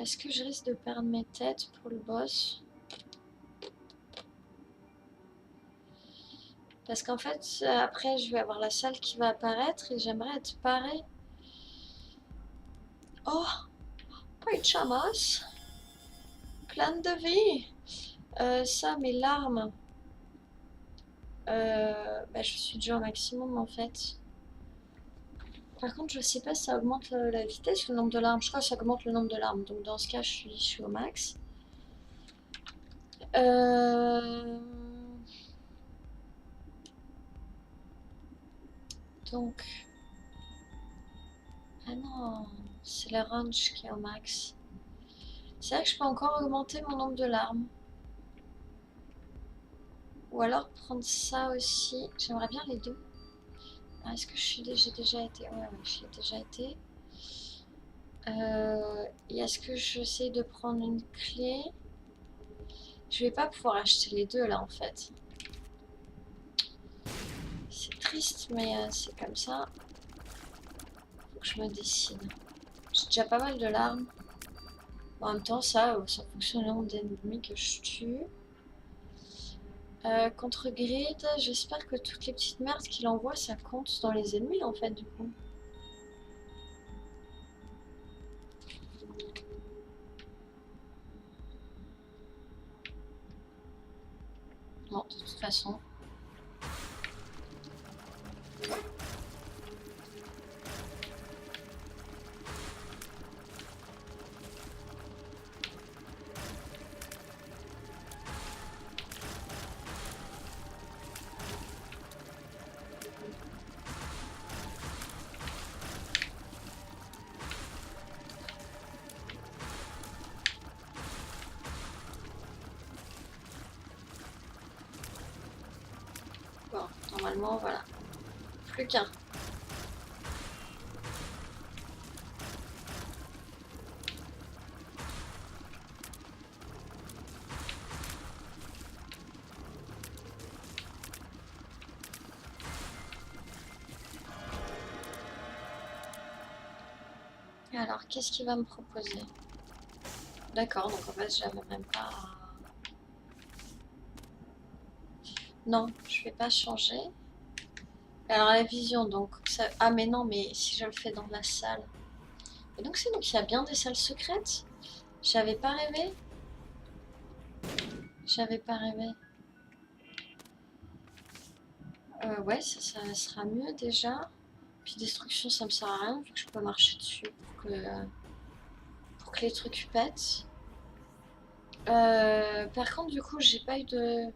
Est-ce que je risque de perdre mes têtes pour le boss? Parce qu'en fait, après, je vais avoir la salle qui va apparaître et j'aimerais être parée. Oh, pyjamas, plein de vie. Ça, mes larmes. Bah, je suis déjà au maximum en fait. Par contre, je sais pas si ça augmente la vitesse ou le nombre de larmes. Je crois que ça augmente le nombre de larmes. Donc dans ce cas, je suis au max. Donc... Ah non, c'est le range qui est au max. C'est vrai que je peux encore augmenter mon nombre de larmes. Ou alors prendre ça aussi. J'aimerais bien les deux. Ah, est-ce que j'ai déjà été? Ouais, j'y ai déjà été. Et est-ce que j'essaie de prendre une clé? Je vais pas pouvoir acheter les deux là en fait. C'est triste, mais c'est comme ça. Faut que je me décide. J'ai déjà pas mal de larmes. En même temps, ça fonctionne le nombre d'ennemis que je tue. Contre Grid, j'espère que toutes les petites merdes qu'il envoie, ça compte dans les ennemis en fait du coup. Non, de toute façon. Bon, normalement, voilà. Plus qu'un. Alors, qu'est-ce qu'il va me proposer? D'accord, donc en fait, j'avais même pas... Non, je vais pas changer. Alors, la vision, donc... Ça... Ah, mais non, mais si je le fais dans la salle... Et donc, c'est donc il y a bien des salles secrètes? J'avais pas rêvé? J'avais pas rêvé. Ouais, ça sera mieux déjà. Puis destruction, ça me sert à rien, vu que je peux marcher dessus pour que les trucs pètent. Par contre, du coup, j'ai pas eu de...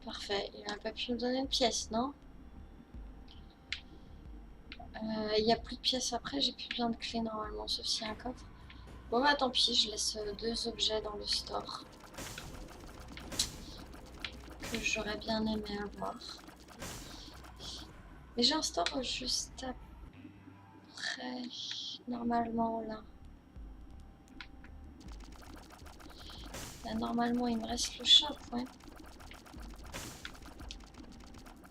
Parfait, il a pas pu me donner une pièce, non? Il n'y a plus de pièces après, j'ai plus besoin de clés normalement, sauf s'il y a un coffre. Bon bah tant pis, je laisse deux objets dans le store. Que j'aurais bien aimé avoir. Mais j'ai un store juste après, normalement là. Là normalement il me reste le shop, ouais.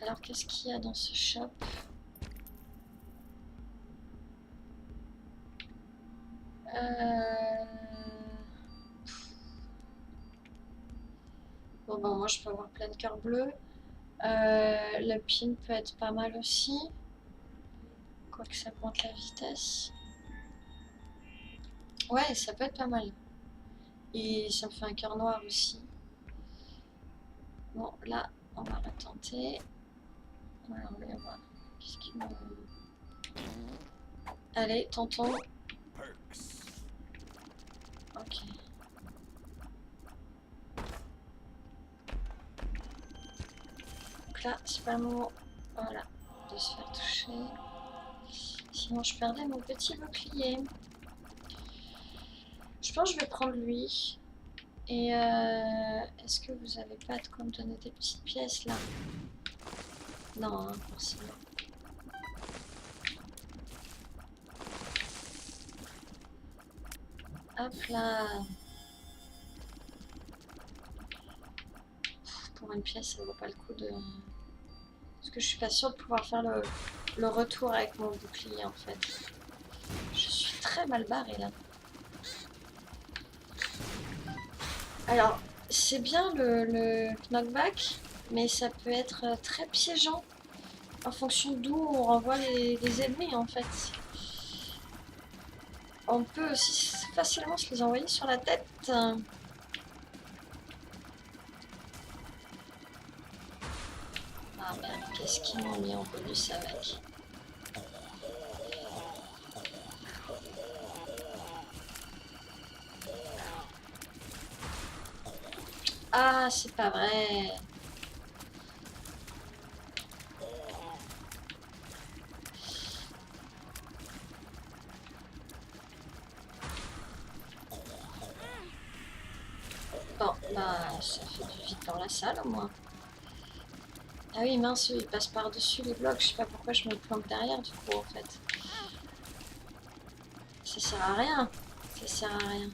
Alors qu'est-ce qu'il y a dans ce shop? Bon bah moi je peux avoir plein de cœurs bleus. Le pin peut être pas mal aussi. Quoique ça augmente la vitesse. Ouais, ça peut être pas mal. Et ça me fait un cœur noir aussi. Bon, là, on va retenter. Voilà, on va voir. Qu'est-ce qu'il me... Allez, tentons. Ok. Donc là, c'est pas le moment, voilà, de se faire toucher. Sinon, je perdais mon petit bouclier. Je pense que je vais prendre lui. Et est-ce que vous avez pas de quoi me donner des petites pièces là? Non, hein, forcément. Hop là. Pour une pièce, ça vaut pas le coup de... Parce que je suis pas sûre de pouvoir faire le retour avec mon bouclier en fait. Je suis très mal barrée là. Alors, c'est bien le knockback, mais ça peut être très piégeant en fonction d'où on renvoie les ennemis en fait. On peut aussi facilement se les envoyer sur la tête. Ah merde, qu'est-ce qu'ils m'ont mis en bonus avec? Ah, c'est pas vrai. Bon, bah, ça fait du vide dans la salle au moins. Ah oui, mince, il passe par-dessus les blocs. Je sais pas pourquoi je me plante derrière du coup en fait. Ça sert à rien. Ça sert à rien.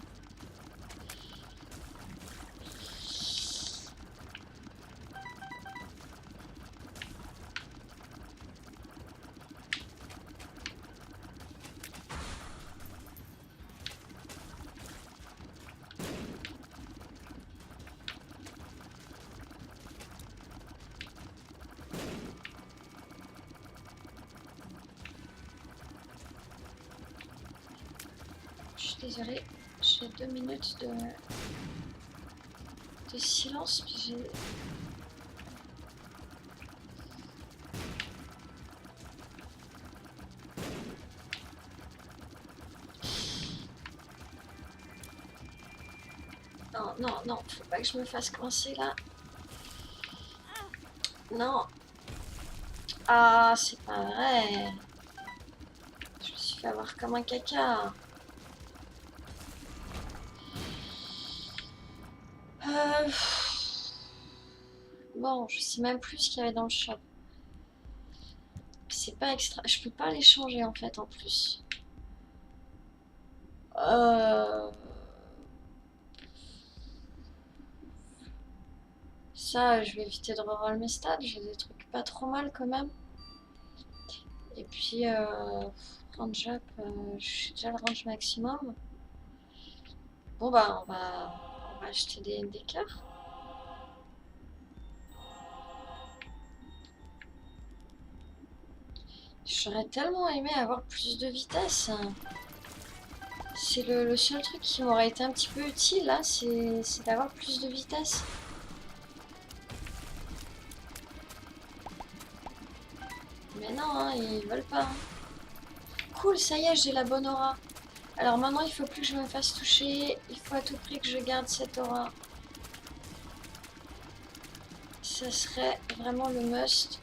Je suis désolée, j'ai 2 minutes de silence, puis j'ai... Non, non, non, faut pas que je me fasse coincer là. Non. Ah, c'est pas vrai. Je me suis fait avoir comme un caca. Euh... Bon, je sais même plus ce qu'il y avait dans le shop. C'est pas extra... Je peux pas les changer en fait en plus. Euh... Ça, je vais éviter de reroll mes stats. J'ai des trucs pas trop mal quand même. Et puis, range up, je suis déjà le range maximum. Bon bah, on va acheter des cœurs. J'aurais tellement aimé avoir plus de vitesse. C'est le seul truc qui m'aurait été un petit peu utile là, c'est d'avoir plus de vitesse. Mais non, hein, ils veulent pas. Hein. Cool, ça y est, j'ai la bonne aura. Alors maintenant, il faut plus que je me fasse toucher. Il faut à tout prix que je garde cette aura. Ça serait vraiment le must.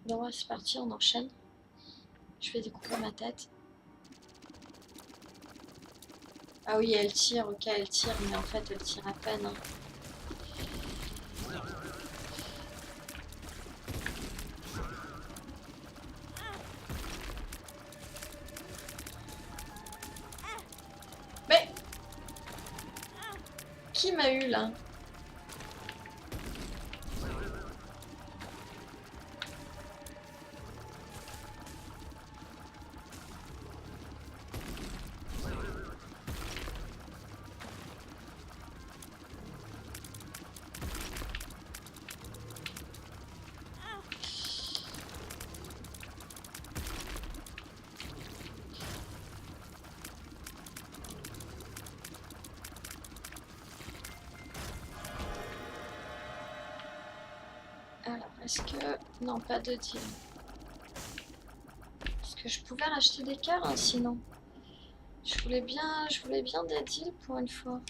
Bon, ouais, c'est parti, on enchaîne. Je vais découper ma tête. Ah oui, elle tire, ok, elle tire, mais en fait, elle tire à peine. Hein. Mais qui m'a eu là? Alors, est-ce que... Non, pas de deal. Est-ce que je pouvais racheter des cœurs, hein, sinon? Je voulais bien des deals pour une fois.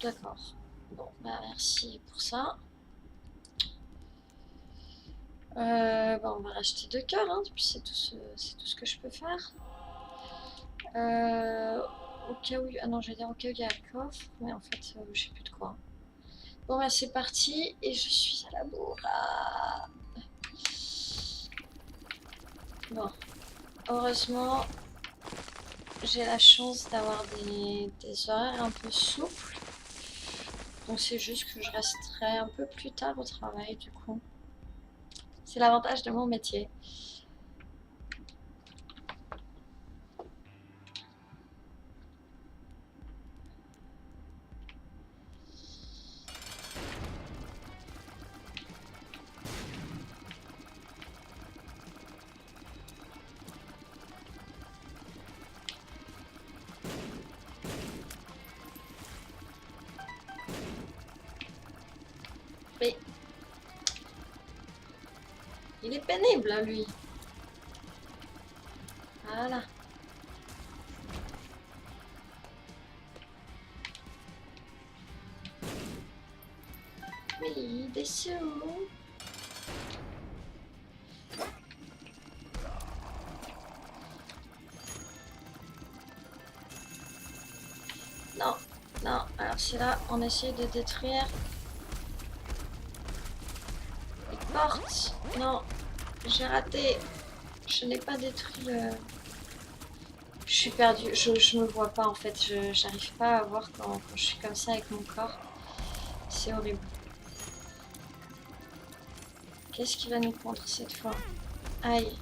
D'accord. Bon, bah merci pour ça. Bah, on va racheter 2 cœurs, hein, puis c'est tout ce que je peux faire. Au cas où... Ah non, j'allais dire au cas où il y a le coffre, mais en fait, je sais plus de quoi. Bon bah c'est parti, et je suis à la bourre. Ah. Bon, heureusement, j'ai la chance d'avoir des horaires un peu souples. Donc c'est juste que je resterai un peu plus tard au travail du coup. C'est l'avantage de mon métier. Mais il est pénible, hein, lui. Voilà. Oui, des sous. Non, non. Alors c'est là, on essaye de détruire les portes. Non, j'ai raté. Je n'ai pas détruit le... Je suis perdue. Je me vois pas en fait. J'arrive pas à voir quand je suis comme ça avec mon corps. C'est horrible. Qu'est-ce qui va nous prendre cette fois? Aïe.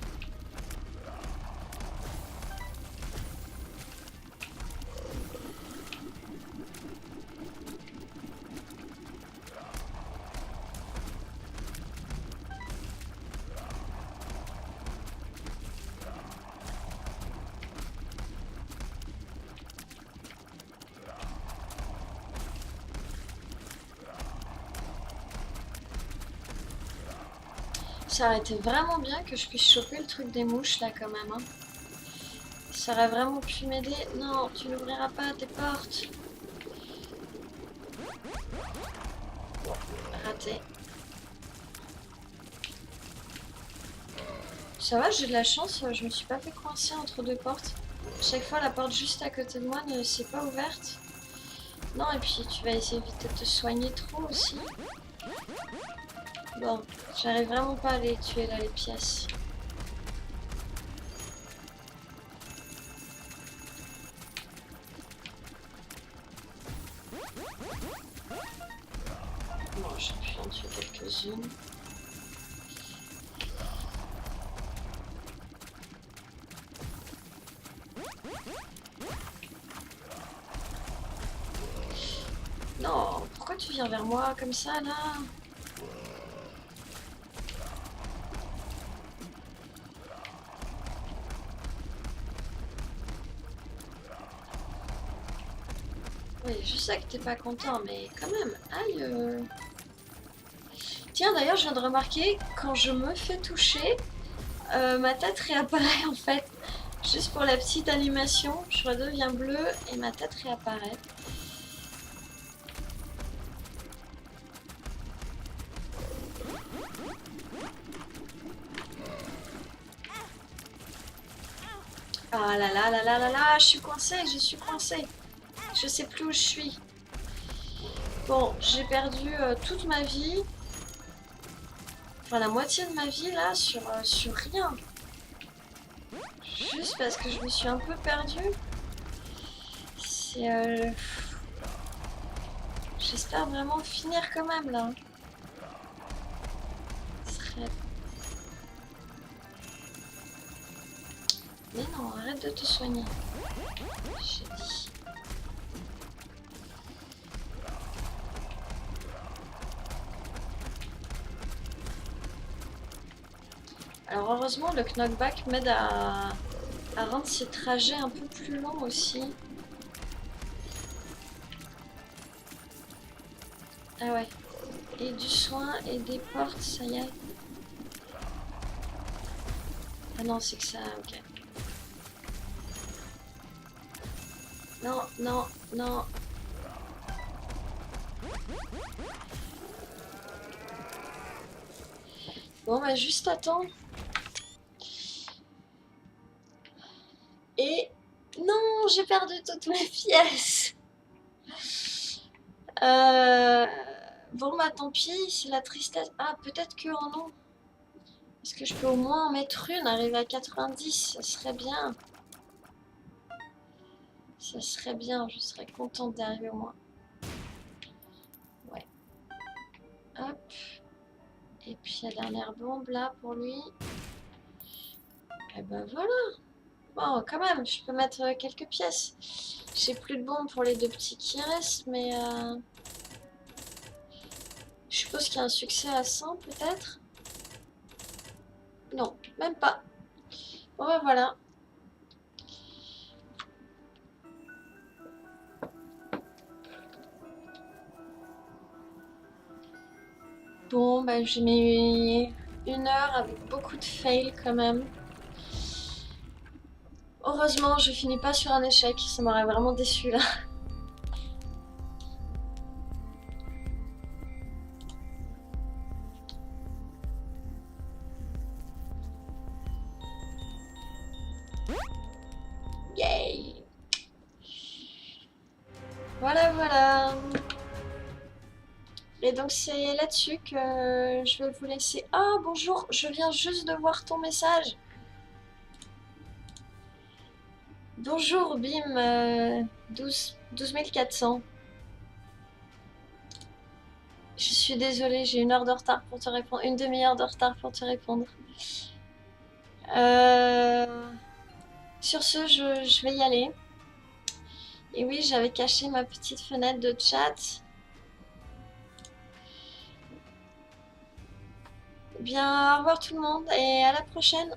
Ça aurait été vraiment bien que je puisse choper le truc des mouches là quand même. Hein. Ça aurait vraiment pu m'aider. Non, tu n'ouvriras pas tes portes. Bon, raté. Ça va, j'ai de la chance, je me suis pas fait coincer entre deux portes. Chaque fois, la porte juste à côté de moi ne s'est pas ouverte. Non, et puis tu vas essayer vite de te soigner trop aussi. Bon, j'arrive vraiment pas à les tuer là, les pièces. Bon, j'ai pu en tuer quelques-unes. Non, pourquoi tu viens vers moi comme ça là? Oui, je sais que t'es pas content, mais quand même, aïe. Tiens, d'ailleurs, je viens de remarquer, quand je me fais toucher, ma tête réapparaît en fait. Juste pour la petite animation, je redeviens bleue et ma tête réapparaît. Ah là là là là là là, je suis coincée, je suis coincée. Je sais plus où je suis. Bon, j'ai perdu toute ma vie. Enfin, la moitié de ma vie là sur rien. Juste parce que je me suis un peu perdue. C'est... J'espère vraiment finir quand même là. Ce serait... Mais non, arrête de te soigner. J'ai dit. Alors heureusement, le knockback m'aide à rendre ces trajets un peu plus longs aussi. Ah ouais. Et du soin et des portes, ça y est. Ah non, c'est que ça, ok. Non, non, non. Bon, bah juste attends. Et... Non, j'ai perdu toutes mes pièces. Euh... Bon, bah tant pis, c'est la tristesse. Ah, peut-être que en non. Est-ce que je peux au moins en mettre une, arriver à 90? Ça serait bien. Ça serait bien, je serais contente d'arriver au moins. Ouais. Hop. Et puis la dernière bombe là pour lui. Et ben voilà. Bon, quand même, je peux mettre quelques pièces. J'ai plus de bombes pour les deux petits qui restent, mais je suppose qu'il y a un succès à 100 peut-être. Non, même pas. Bon ben voilà. Bon, ben j'ai mis 1 heure avec beaucoup de fails quand même. Heureusement, je finis pas sur un échec, ça m'aurait vraiment déçu là. Yay! Voilà, voilà. Et donc c'est là-dessus que je vais vous laisser. Ah, bonjour, je viens juste de voir ton message. Bonjour, Bim, 12 400. Je suis désolée, j'ai 1 heure de retard pour te répondre. Une demi-heure de retard pour te répondre. Euh, Sur ce, je vais y aller. Et oui, j'avais caché ma petite fenêtre de chat. Bien, au revoir tout le monde et à la prochaine.